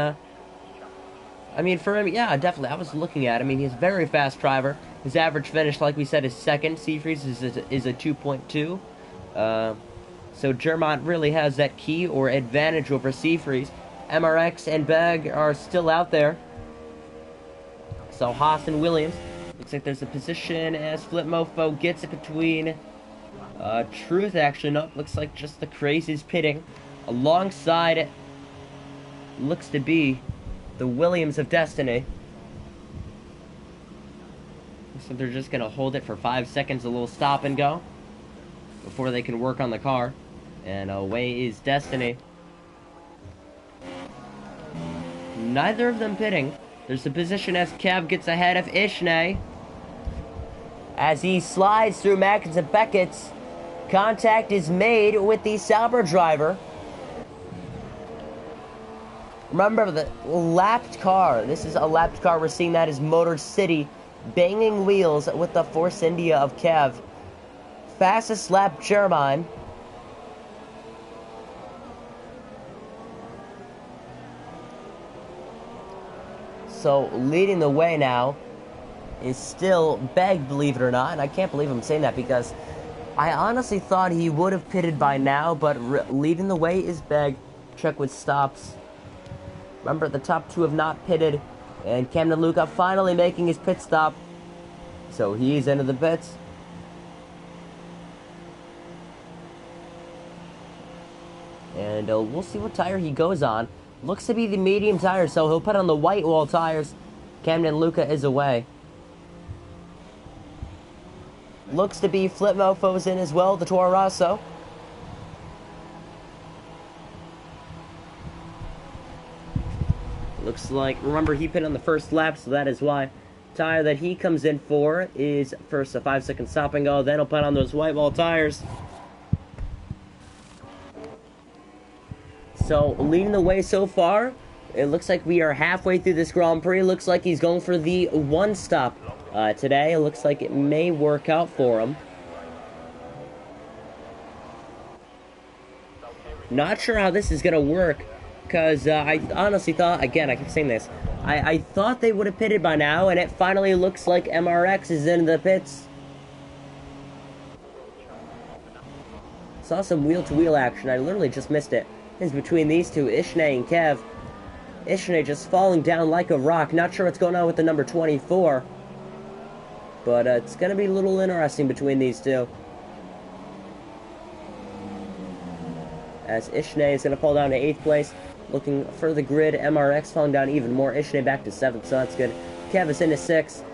for him, yeah, definitely. I was looking at him. I mean, he's a very fast driver. His average finish, like we said, is 2nd. Seafreeze is a 2.2. So Jeremiah really has that key or advantage over Seafreeze. MRX and Bag are still out there. So Haas and Williams. Looks like there's a position as Flip Mofo gets it between Truth, actually. Nope, looks like just the Crazy's pitting. Alongside, looks to be the Williams of Destiny. Looks like they're just going to hold it for 5 seconds, a little stop and go, before they can work on the car. And away is Destiny. Neither of them pitting. There's a position as Kev gets ahead of Ishnay. As he slides through Mackins and Beckett's, contact is made with the Sauber driver. Remember, the lapped car. This is a lapped car. We're seeing that as Motor City banging wheels with the Force India of Kev. Fastest lap, Jeremiah. So, leading the way now is still Begg, believe it or not. And I can't believe I'm saying that because I honestly thought he would have pitted by now, but leading the way is Begg. Check with stops. Remember, the top two have not pitted. And Camden Luca finally making his pit stop. So he's into the pits. And we'll see what tire he goes on. Looks to be the medium tire, so he'll put on the white wall tires. Camden Luca is away. Looks to be Flip Mofo's in as well, the Toro Rosso. Looks like, remember, he pit on the first lap, so that is why. Tire that he comes in for is first a 5-second stop and go, then he'll put on those white wall tires. So, leading the way so far, it looks like we are halfway through this Grand Prix. Looks like he's going for the one stop today. It looks like it may work out for him. Not sure how this is going to work, because I honestly thought, again, I keep saying this, I thought they would have pitted by now, and it finally looks like MRX is in the pits. Saw some wheel-to-wheel action. I literally just missed it. It's between these two, Ishnay and Kev. Ishnay just falling down like a rock. Not sure what's going on with the number 24. But it's going to be a little interesting between these two. As Ishnay is going to fall down to 8th place. Looking for the grid. MRX falling down even more. Ishnay back to 7th, so that's good. Kev is into 6th.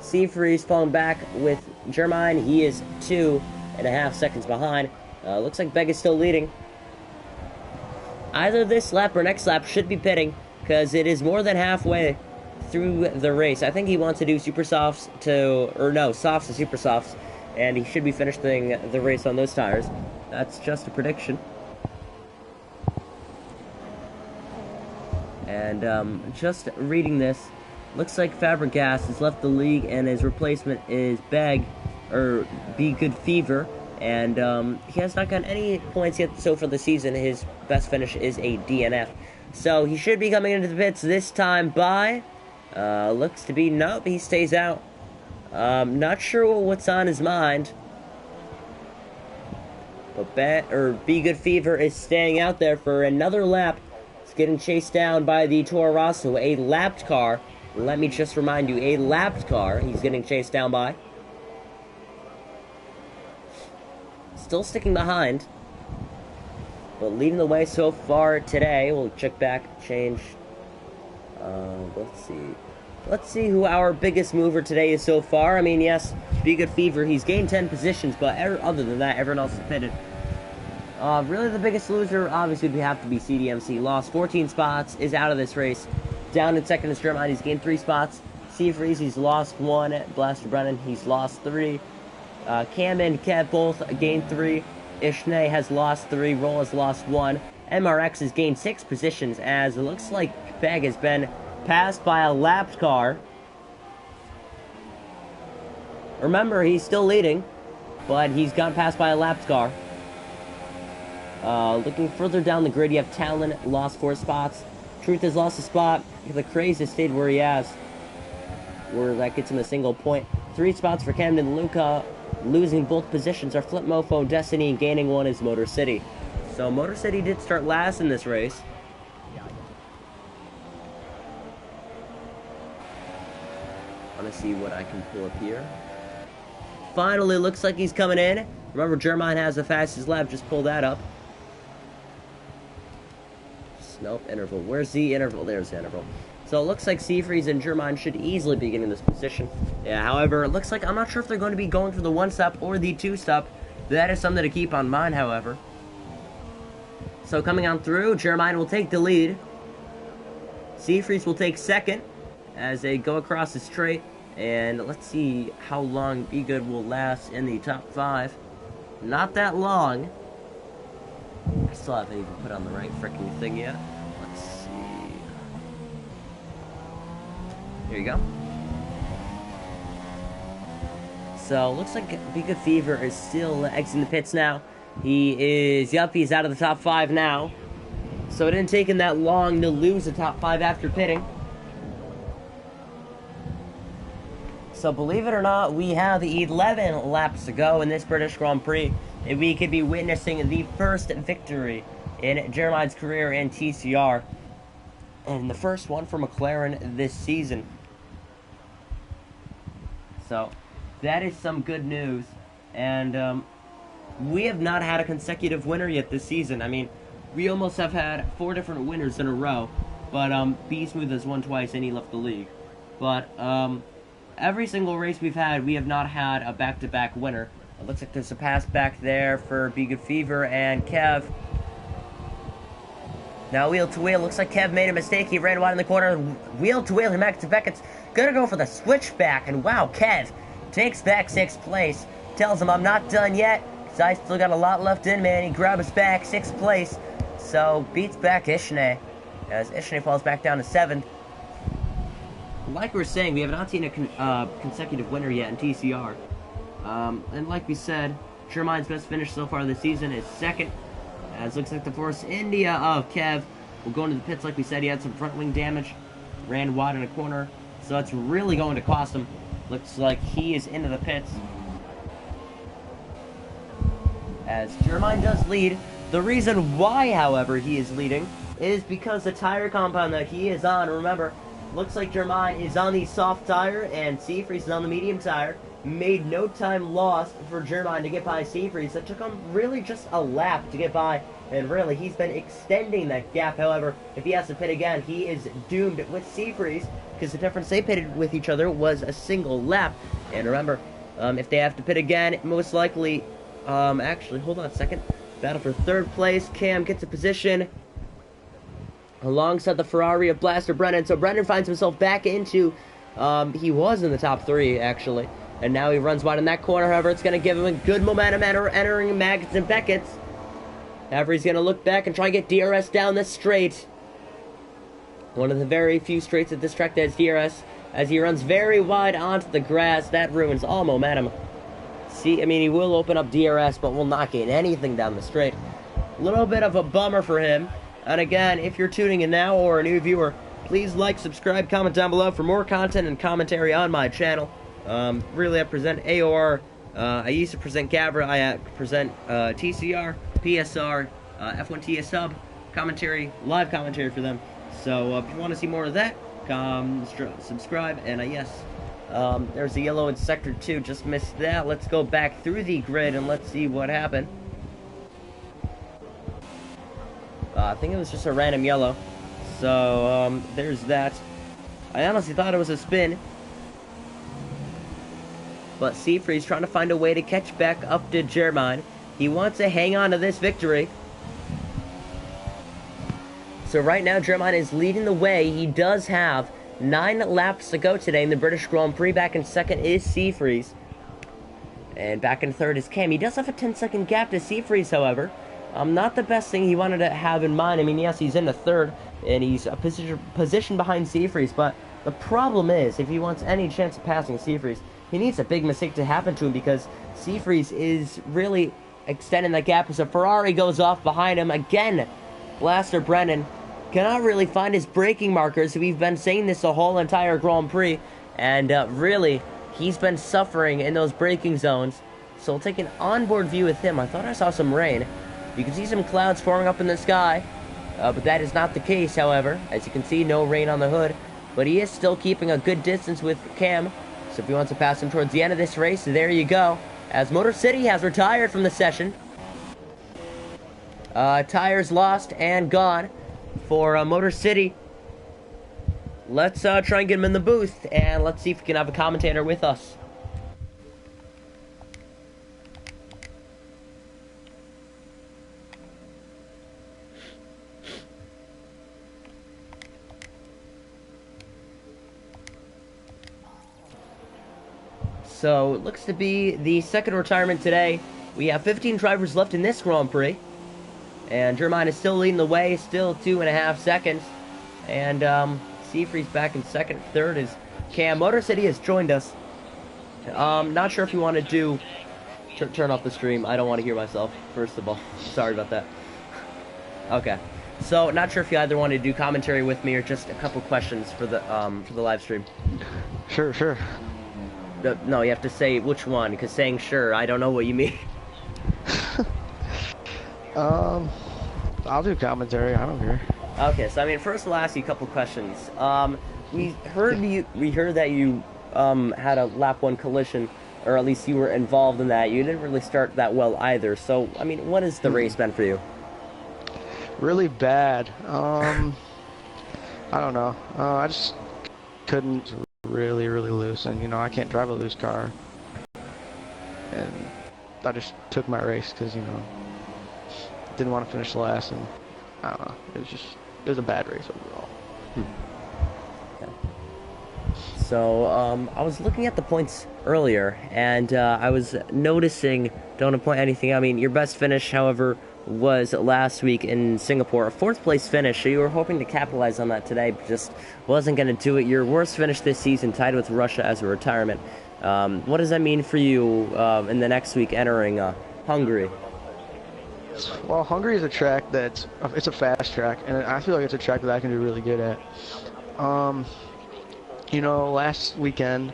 Seafreeze falling back with Jeremiah. He is 2.5 seconds behind. Looks like Begg is still leading. Either this lap or next lap should be pitting, because it is more than halfway through the race. I think he wants to do super softs softs to super softs, and he should be finishing the race on those tires. That's just a prediction. And just reading this, looks like Fabregas has left the league, and his replacement is Begg, or Be Good Fever. And he has not gotten any points yet so far the season. His best finish is a DNF. So he should be coming into the pits this time by, looks to be, nope, he stays out. Not sure what's on his mind. But Be Good Fever is staying out there for another lap. He's getting chased down by the Toro Rosso, a lapped car. Let me just remind you, a lapped car he's getting chased down by. Still sticking behind, but leading the way so far today. We'll check back, change. Let's see who our biggest mover today is so far. I mean, yes, Be Good Fever, he's gained 10 positions, but other than that, everyone else is pitted. Really, the biggest loser obviously would have to be CDMC. Lost 14 spots, is out of this race. Down in second is Jeremiah. He's gained 3 spots. Seafreeze, he's lost 1. Blaster Brennan, he's lost 3. Cam and Kev both gained 3. Ishnay has lost 3. Roll has lost 1. MRX has gained 6 positions, as it looks like Begg has been passed by a lapped car. Remember, he's still leading, but he's got passed by a lapped car. Looking further down the grid, you have Talon, lost 4 spots. Truth has lost a spot. The Craze has stayed where he has, where that gets him a single point. 3 spots for Camden Luca. Losing both positions are Flip Mofo, Destiny, and gaining 1 is Motor City. So Motor City did start last in this race. I want to see what I can pull up here. Finally, looks like he's coming in. Remember, Jermaine has the fastest lap. Just pull that up. Nope, interval. Where's the interval? There's the interval. So it looks like Seafreeze and Jermaine should easily be getting this position. Yeah, however, it looks like I'm not sure if they're going to be going for the one-stop or the two-stop. That is something to keep on mind, however. So coming on through, Jermaine will take the lead. Seafreeze will take second as they go across the straight. And let's see how long Be Good will last in the top 5. Not that long. I still haven't even put on the right freaking thing yet. Let's see. Here you go. So, looks like Be Good Fever is still exiting the pits now. He's out of the top 5 now. So it didn't take him that long to lose the top 5 after pitting. So believe it or not, we have 11 laps to go in this British Grand Prix, and we could be witnessing the first victory in Jeremiah's career in TCR, and the first one for McLaren this season. So that is some good news, and we have not had a consecutive winner yet this season. I mean, we almost have had 4 different winners in a row, but B Smooth has won twice and he left the league. But every single race we've had, we have not had a back-to-back winner. It looks like there's a pass back there for Be Good Fever and Kev. Now wheel to wheel. Looks like Kev made a mistake. He ran wide in the corner. Wheel to wheel. Max Beckett's gonna go for the switchback. And wow, Kev takes back 6th place. Tells him, I'm not done yet, because I still got a lot left in, man. He grabs back 6th place. So beats back Ishnay, as Ishnay falls back down to 7th. Like we were saying, we have not seen a consecutive winner yet in TCR. And like we said, Jermaine's best finish so far this season is 2nd. As looks like the Force India of Kev will go into the pits. Like we said, he had some front wing damage, ran wide in a corner, so it's really going to cost him. Looks like he is into the pits. As Jermaine does lead. The reason why, however, he is leading is because the tire compound that he is on, remember, looks like Jermaine is on the soft tire and Seafreeze is on the medium tire. Made no time lost for Jermaine to get by Seafreeze. It took him really just a lap to get by, and really, he's been extending that gap. However, if he has to pit again, he is doomed with Seafreeze, because the difference they pitted with each other was a single lap. And remember, if they have to pit again, most likely, actually, hold on a second. Battle for 3rd place. Cam gets a position alongside the Ferrari of Blaster Brennan. So Brennan finds himself back into, he was in the top 3, actually. And now he runs wide in that corner. However, it's going to give him a good momentum entering Maggots and Beckett's. However, he's going to look back and try and get DRS down this straight. One of the very few straights at this track that has DRS. As he runs very wide onto the grass, that ruins all momentum. See, I mean, he will open up DRS, but will not gain anything down the straight. A little bit of a bummer for him. And again, if you're tuning in now or a new viewer, please like, subscribe, comment down below for more content and commentary on my channel. Really, I present AOR. I used to present Gabra. I present TCR, PSR, F1 TS sub commentary, live commentary for them. So if you want to see more of that, subscribe. And yes, there's the yellow in Sector 2. Just missed that. Let's go back through the grid and let's see what happened. I think it was just a random yellow. So there's that. I honestly thought it was a spin. But Seafreeze trying to find a way to catch back up to Jermaine. He wants to hang on to this victory. So right now, Jermaine is leading the way. He does have 9 laps to go today in the British Grand Prix. Back in 2nd is Seafreeze. And back in 3rd is Cam. He does have a 10-second gap to Seafreeze, however. Not the best thing he wanted to have in mind. I mean, yes, he's in the 3rd, and he's a position behind Seafreeze. But the problem is, if he wants any chance of passing Seafreeze, he needs a big mistake to happen to him, because Seafreeze is really extending that gap as a Ferrari goes off behind him. Again, Blaster Brennan cannot really find his braking markers. We've been saying this the whole entire Grand Prix, and really, he's been suffering in those braking zones. So we'll take an onboard view with him. I thought I saw some rain. You can see some clouds forming up in the sky, but that is not the case, however. As you can see, no rain on the hood. but he is still keeping a good distance with Cam. So if he wants to pass him towards the end of this race, there you go. As Motor City has retired from the session. Tires lost and gone for Motor City. Let's try and get him in the booth, and let's see if we can have a commentator with us. So, it looks to be the second retirement today. We have 15 drivers left in this Grand Prix. And Jermaine is still leading the way, still 2.5 seconds. And, Seafree's back in second. Third is Cam. Motor City has joined us. Not sure if you want to do... Turn off the stream. I don't want to hear myself, first of all. Sorry about that. Okay. So, not sure if you either want to do commentary with me or just a couple questions for the live stream. Sure. No, you have to say which one, because saying sure, I don't know what you mean. I'll do commentary. I don't care. Okay, so I mean, first we'll ask you a couple questions. We heard that you had a lap 1 collision, or at least you were involved in that. You didn't really start that well either. So I mean, what has the race been for you? Really bad. I don't know. I just couldn't really loose, and you know I can't drive a loose car, and I just took my race because you know didn't want to finish last, and I don't know. It was a bad race overall. Yeah. So I was looking at the points earlier, and I was noticing. Don't want to point anything. I mean, your best finish, however, was last week in Singapore, a 4th place finish, so you were hoping to capitalize on that today, but just wasn't going to do it. Your worst finish this season, tied with Russia as a retirement. What does that mean for you in the next week entering Hungary? Well, Hungary is a track it's a fast track, and I feel like it's a track that I can do really good at. You know, last weekend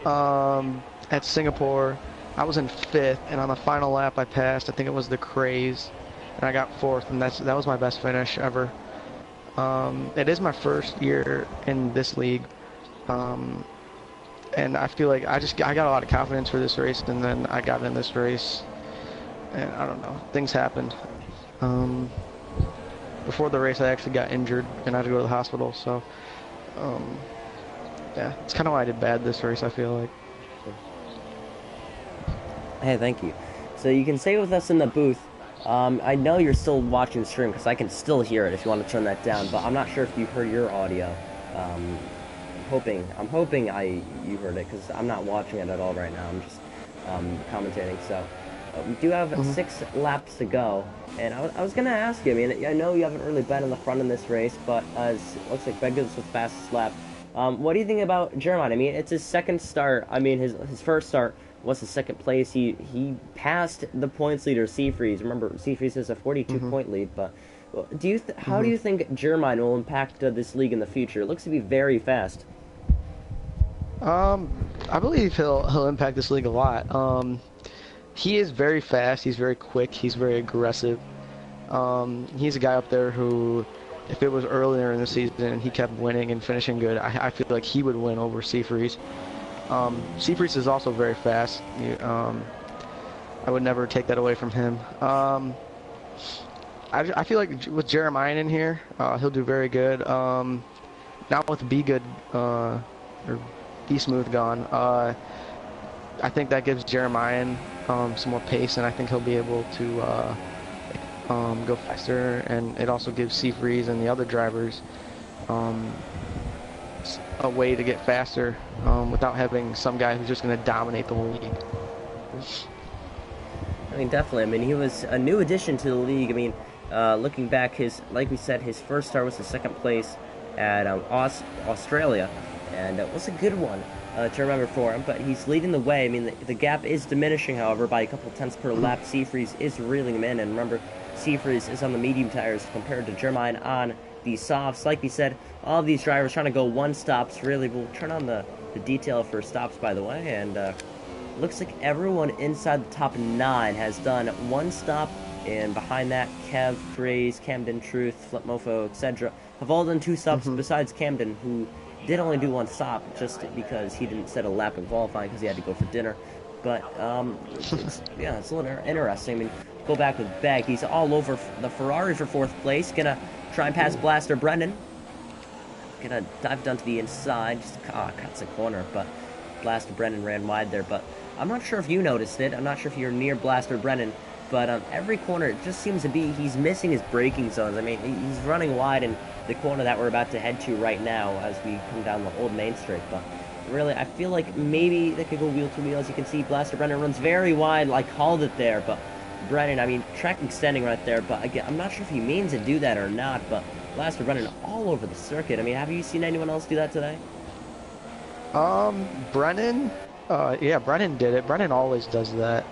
at Singapore, I was in 5th, and on the final lap I passed, I think it was the Craze, and I got 4th, and that was my best finish ever. It is my first year in this league, and I feel like I got a lot of confidence for this race, and then I got in this race, and I don't know, things happened. Before the race I actually got injured, and I had to go to the hospital, so yeah, it's kind of why I did bad this race, I feel like. Hey, thank you. So you can stay with us in the booth. I know you're still watching the stream because I can still hear it if you want to turn that down, but I'm not sure if you heard your audio. I'm hoping you heard it because I'm not watching it at all right now. I'm just commentating. So we do have 6 laps to go, and I was going to ask you, I mean, I know you haven't really been in the front in this race, but it looks like Ben goes with the fastest lap. What do you think about Jeremiah? I mean, it's his second start. I mean, his first start was his second place. He passed the points leader, Seafreeze. Remember, Seafreeze has a 42-point lead. But how do you think Jeremiah will impact this league in the future? It looks to be very fast. I believe he'll impact this league a lot. He is very fast. He's very quick. He's very aggressive. He's a guy up there who, if it was earlier in the season and he kept winning and finishing good, I feel like he would win over Seafreeze. Seafreeze is also very fast. I would never take that away from him. I feel like with Jeremiah in here, he'll do very good. Now with Be Good or Be Smooth gone, I think that gives Jeremiah some more pace, and I think he'll be able to go faster. And it also gives Seafreeze and the other drivers a way to get faster without having some guy who's just going to dominate the whole league. I mean, definitely. I mean, he was a new addition to the league. I mean, looking back, like we said, his first start was the second place at Australia, and it was a good one to remember for him. But he's leading the way. I mean, the gap is diminishing, however, by a couple tenths per lap. Seafreeze is reeling him in, and remember, Seafreeze is on the medium tires compared to Jeremiah on the softs. Like we said, all of these drivers trying to go one stops. Really, we'll turn on the detail for stops, by the way, and looks like everyone inside the top 9 has done one stop, and behind that, Kev, Craze, Camden Truth, Flip Mofo, etc. have all done 2 stops besides Camden, who did only do one stop just because he didn't set a lap in qualifying because he had to go for dinner. But, it's a little interesting. I mean, go back with Begg. He's all over the Ferrari for 4th place. Gonna try and pass Blaster Brennan. Gonna dive down to the inside. Just cuts a corner, but Blaster Brennan ran wide there. But I'm not sure if you noticed it. I'm not sure if you're near Blaster Brennan. But every corner, it just seems to be he's missing his braking zones. I mean, he's running wide in the corner that we're about to head to right now as we come down the old Main Street. But really, I feel like maybe they could go wheel to wheel. As you can see, Blaster Brennan runs very wide, like called it there. But Brennan, I mean, track extending right there. But again, I'm not sure if he means to do that or not. But Blaster Brennan all over the circuit. I mean, have you seen anyone else do that today? Brennan? Yeah, Brennan did it. Brennan always does that.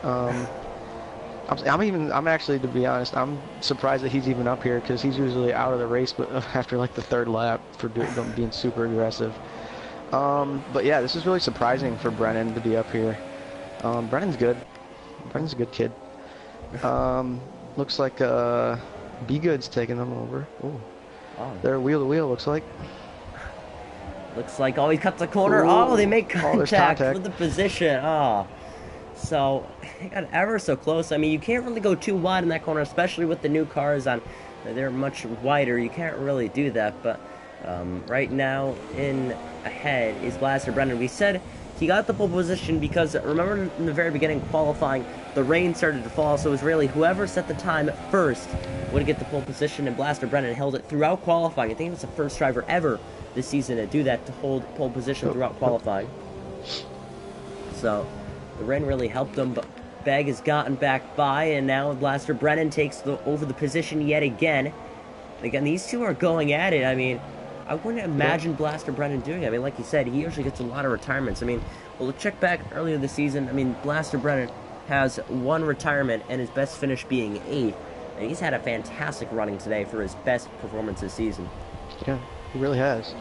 I'm actually, to be honest, I'm surprised that he's even up here because he's usually out of the race, but after like the 3rd lap for being super aggressive. But yeah, this is really surprising for Brennan to be up here. Brennan's good. Brennan's a good kid. Looks like Be Good's taking them over. Ooh. Oh. They're wheel to wheel. Looks like. Looks like he cuts a corner. Ooh. Oh, they make contact with the position. Oh. So, they got ever so close. I mean, you can't really go too wide in that corner, especially with the new cars on. They're much wider. You can't really do that. But right now, in ahead is Blaster Brennan. We said he got the pole position because, remember in the very beginning qualifying, the rain started to fall. So it was really whoever set the time first would get the pole position. And Blaster Brennan held it throughout qualifying. I think it was the first driver ever this season to do that, to hold pole position throughout qualifying. So the rain really helped them, but Begg has gotten back by, and now Blaster Brennan takes over the position yet again. Again, these two are going at it. I mean, I wouldn't imagine Blaster Brennan doing it. I mean, like you said, he usually gets a lot of retirements. I mean, well, check back earlier this season. I mean, Blaster Brennan has 1 retirement, and his best finish being 8th. And he's had a fantastic running today for his best performance this season. Yeah, he really has.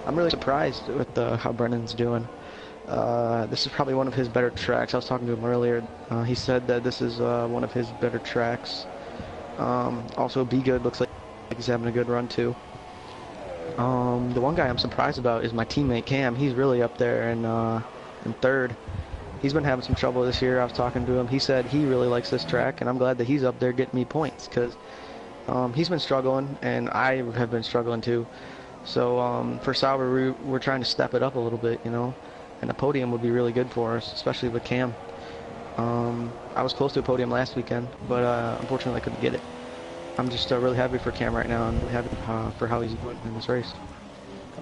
I'm really surprised with how Brennan's doing. This is probably one of his better tracks. I was talking to him earlier. He said that this is one of his better tracks. Also, Be Good looks like he's having a good run too. The one guy I'm surprised about is my teammate Cam. He's really up there in 3rd. He's been having some trouble this year. I was talking to him. He said he really likes this track, and I'm glad that he's up there getting me points because he's been struggling, and I have been struggling too. So for Sauber, we're trying to step it up a little bit, you know. And a podium would be really good for us, especially with Cam. I was close to a podium last weekend, but unfortunately I couldn't get it. I'm just really happy for Cam right now and really happy for how he's doing in this race.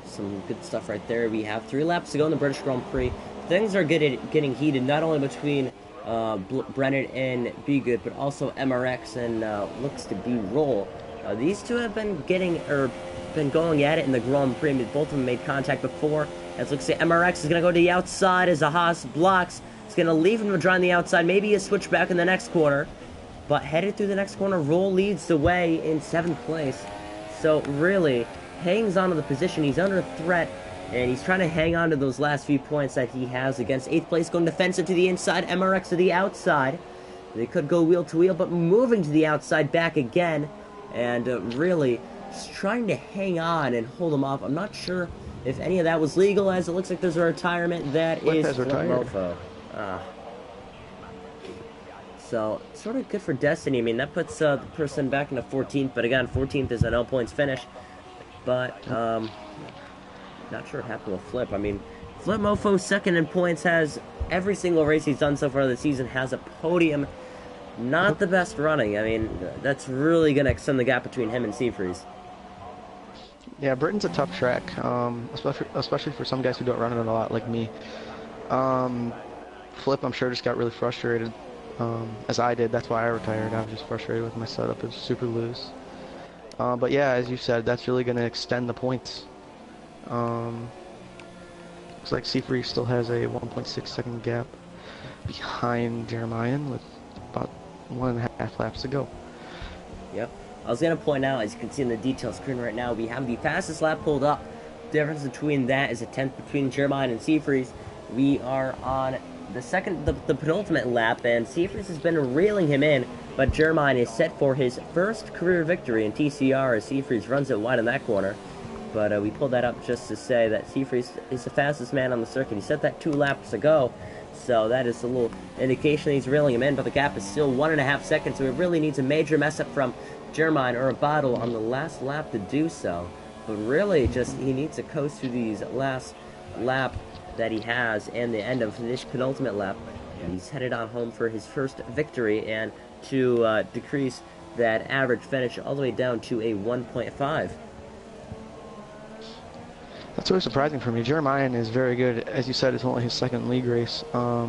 Some good stuff right there. We have 3 laps to go in the British Grand Prix. Things are getting heated, not only between Brennan and Be Good, but also MRX and looks to be Roll. These two have been going at it in the Grand Prix. Both of them made contact before. As looks like MRX is going to go to the outside as the Haas blocks. It's going to leave him to dry on the outside. Maybe a switch back in the next corner. But headed through the next corner, Roll leads the way in 7th place. So really, hangs on to the position. He's under threat. And he's trying to hang on to those last few points that he has against 8th place. Going defensive to the inside. MRX to the outside. They could go wheel to wheel, but moving to the outside back again. And really just trying to hang on and hold him off. I'm not sure if any of that was legal, as it looks like there's a retirement. That is Mofo. So, sort of good for Destiny. I mean, that puts the person back into 14th, but again, 14th is an L points finish. But, not sure what happened with Flip. I mean, Flip Mofo, 2nd in points, has every single race he's done so far this season, has a podium. Not the best running. I mean, that's really going to extend the gap between him and Seafreeze. Yeah, Britain's a tough track, especially for some guys who don't run it a lot like me. Flip, I'm sure, just got really frustrated, as I did. That's why I retired. I was just frustrated with my setup. It was super loose. But yeah, as you said, that's really going to extend the points. Looks like Seafreeze still has a 1.6 second gap behind Jeremiah with about 1.5 laps to go. Yep. I was going to point out, as you can see in the detail screen right now, we have the fastest lap pulled up. The difference between that is a 10th between Jeremiah and Seafreeze. We are on the penultimate lap, and Seafreeze has been reeling him in, but Jeremiah is set for his first career victory in TCR as Seafreeze runs it wide in that corner. But we pulled that up just to say that Seafreeze is the fastest man on the circuit. He said that 2 laps ago, so that is a little indication he's reeling him in, but the gap is still 1.5 seconds, so it really needs a major mess up from Germain or a battle on the last lap to do so. But really, just he needs to coast through these last lap that he has and the end of this penultimate lap, and he's headed on home for his first victory and to decrease that average finish all the way down to a 1.5. That's really surprising for me. Jeremiah is very good. As you said, it's only his second league race. For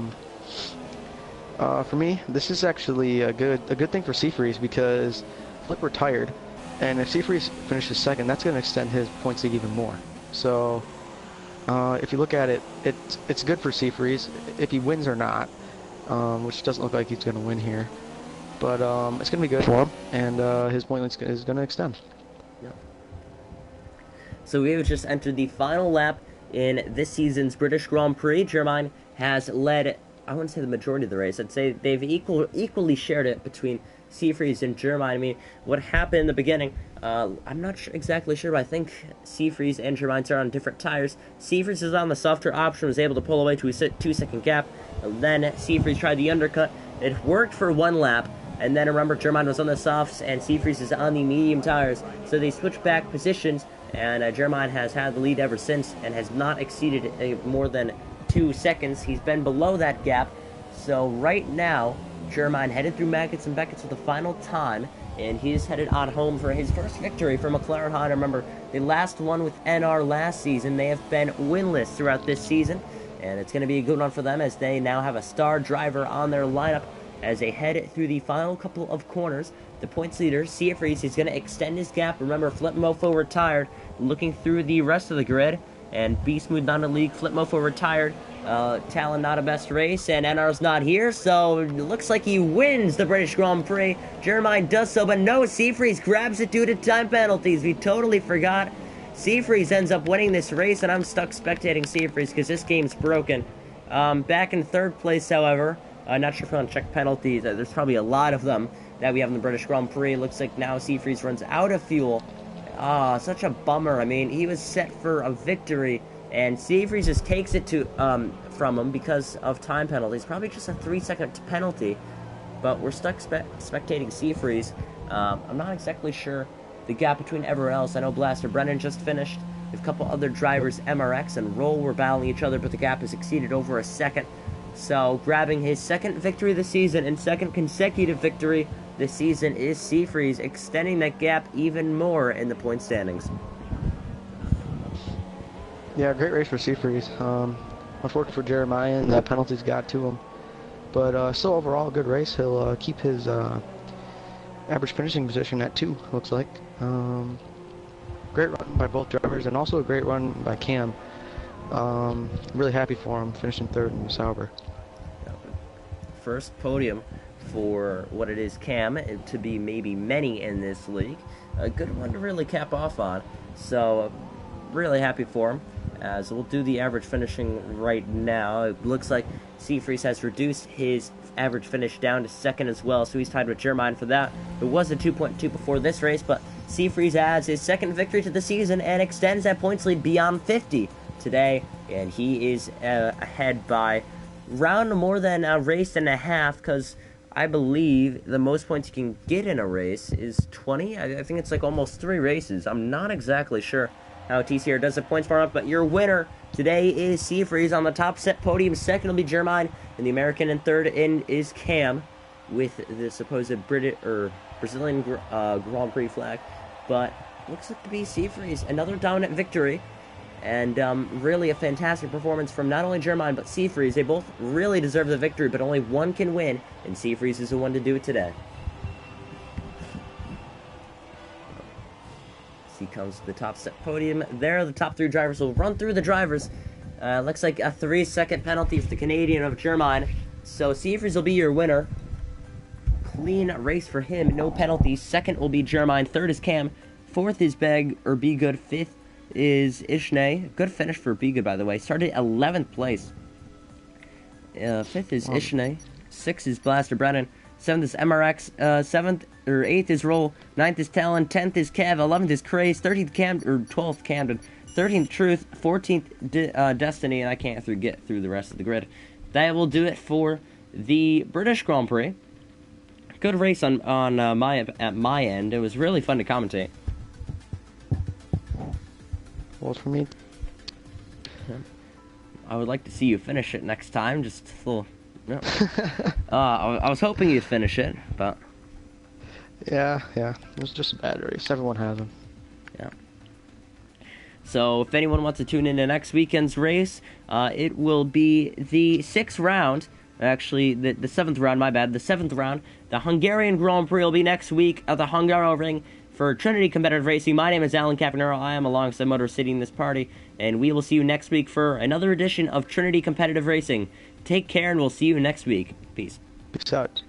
me, this is actually a good thing for Seafreeze because Flip retired, and if Seafreeze finishes second, that's going to extend his points lead even more. So, if you look at it, it's good for Seafreeze if he wins or not, which doesn't look like he's going to win here. But it's going to be good for him, and his point lead is going to extend. Yeah. So we have just entered the final lap in this season's British Grand Prix. Germain has led, I wouldn't say the majority of the race. I'd say they've equally shared it between Seafreeze and Germain. I mean, what happened in the beginning, I'm not exactly sure, but I think Seafreeze and Germain are on different tires. Seafreeze is on the softer option, was able to pull away to a 2-second gap. And then Seafreeze tried the undercut. It worked for 1 lap. And then remember, Germain was on the softs and Seafreeze is on the medium tires. So they switched back positions, and Germain has had the lead ever since and has not exceeded more than 2 seconds. He's been below that gap. So right now, Germain headed through Maggots and Beckett's for the final time, and he is headed on home for his first victory for McLaren Honda. Remember, they last won with NR last season. They have been winless throughout this season, and it's going to be a good one for them as they now have a star driver on their lineup as they head through the final couple of corners. The points leader, Seafreeze, is going to extend his gap. Remember, Flip Mofo retired. Looking through the rest of the grid, and Beast Smooth not in the league. Flip Mofo retired. Talon not a best race, and NR's not here, so it looks like he wins the British Grand Prix. Germain does so, but no, Seafreeze grabs it due to time penalties. We totally forgot. Seafreeze ends up winning this race, and I'm stuck spectating Seafreeze because this game's broken. Back in 3rd place, however, not sure if I want to check penalties. There's probably a lot of them that we have in the British Grand Prix. Looks like now Seafreeze runs out of fuel. Such a bummer. I mean, he was set for a victory, and Seafreeze just takes it from him because of time penalties. Probably just a 3-second penalty, but we're stuck spectating Seafreeze. I'm not exactly sure the gap between everyone else. I know Blaster Brennan just finished. We have a couple other drivers, MRX and Roll, were battling each other, but the gap has exceeded over a second. So, grabbing his 2nd victory this season and 2nd consecutive victory this season is Seafreeze, extending that gap even more in the point standings. Yeah, great race for Seafreeze. Unfortunately for Jeremiah, the penalties got to him. But still, overall, a good race. He'll keep his average finishing position at 2, looks like. Great run by both drivers, and also a great run by Cam. Really happy for him, finishing 3rd in the Sauber. First podium for what it is Cam, to be maybe many in this league. A good one to really cap off on. So, really happy for him. As we'll do the average finishing right now. It looks like Seafreeze has reduced his average finish down to 2nd as well, so he's tied with Germain for that. It was a 2.2 before this race, but Seafreeze adds his 2nd victory to the season and extends that points lead beyond 50 today, and he is ahead by round more than a race and a half, because I believe the most points you can get in a race is 20. I think it's like almost 3 races. I'm not exactly sure how TCR does the points farm up, but your winner today is Seafreeze. On the top set podium, 2nd will be Germain, and the American in 3rd in is Cam, with the supposed Brazilian Grand Prix flag. But looks like to be Seafreeze. Another dominant victory, and really a fantastic performance from not only Germain but Seafreeze. They both really deserve the victory, but only one can win, and Seafreeze is the one to do it today. He comes to the top set podium. There, the top 3 drivers will run through the drivers. Looks like a 3-second penalty for the Canadian of Germain. So Seafreeze will be your winner. Clean race for him, no penalties. 2nd will be Germain. 3rd is Cam. 4th is Be Good. 5th is Ishnay. Good finish for Be Good, by the way. Started 11th place. 5th is Ishnay. 6th is Blaster Brennan. 7th is MRX, 7th or 8th is Roll, 9th is Talon, 10th is Kev, 11th is Craze, 13th 12th Camden, 13th Truth, 14th Destiny, and I can't get through the rest of the grid. That will do it for the British Grand Prix. Good race at my end. It was really fun to commentate. Well, for me, I would like to see you finish it next time. Just a little. No. I was hoping you'd finish it, but yeah, it was just a bad race. Everyone has them. Yeah. So if anyone wants to tune in to next weekend's race, it will be the 6th round. Actually, the 7th round, my bad. The 7th round. The Hungarian Grand Prix will be next week at the Hungaroring for Trinity Competitive Racing. My name is Alan Caponero. I am alongside Motor City in this party, and we will see you next week for another edition of Trinity Competitive Racing. Take care, and we'll see you next week. Peace. Peace out.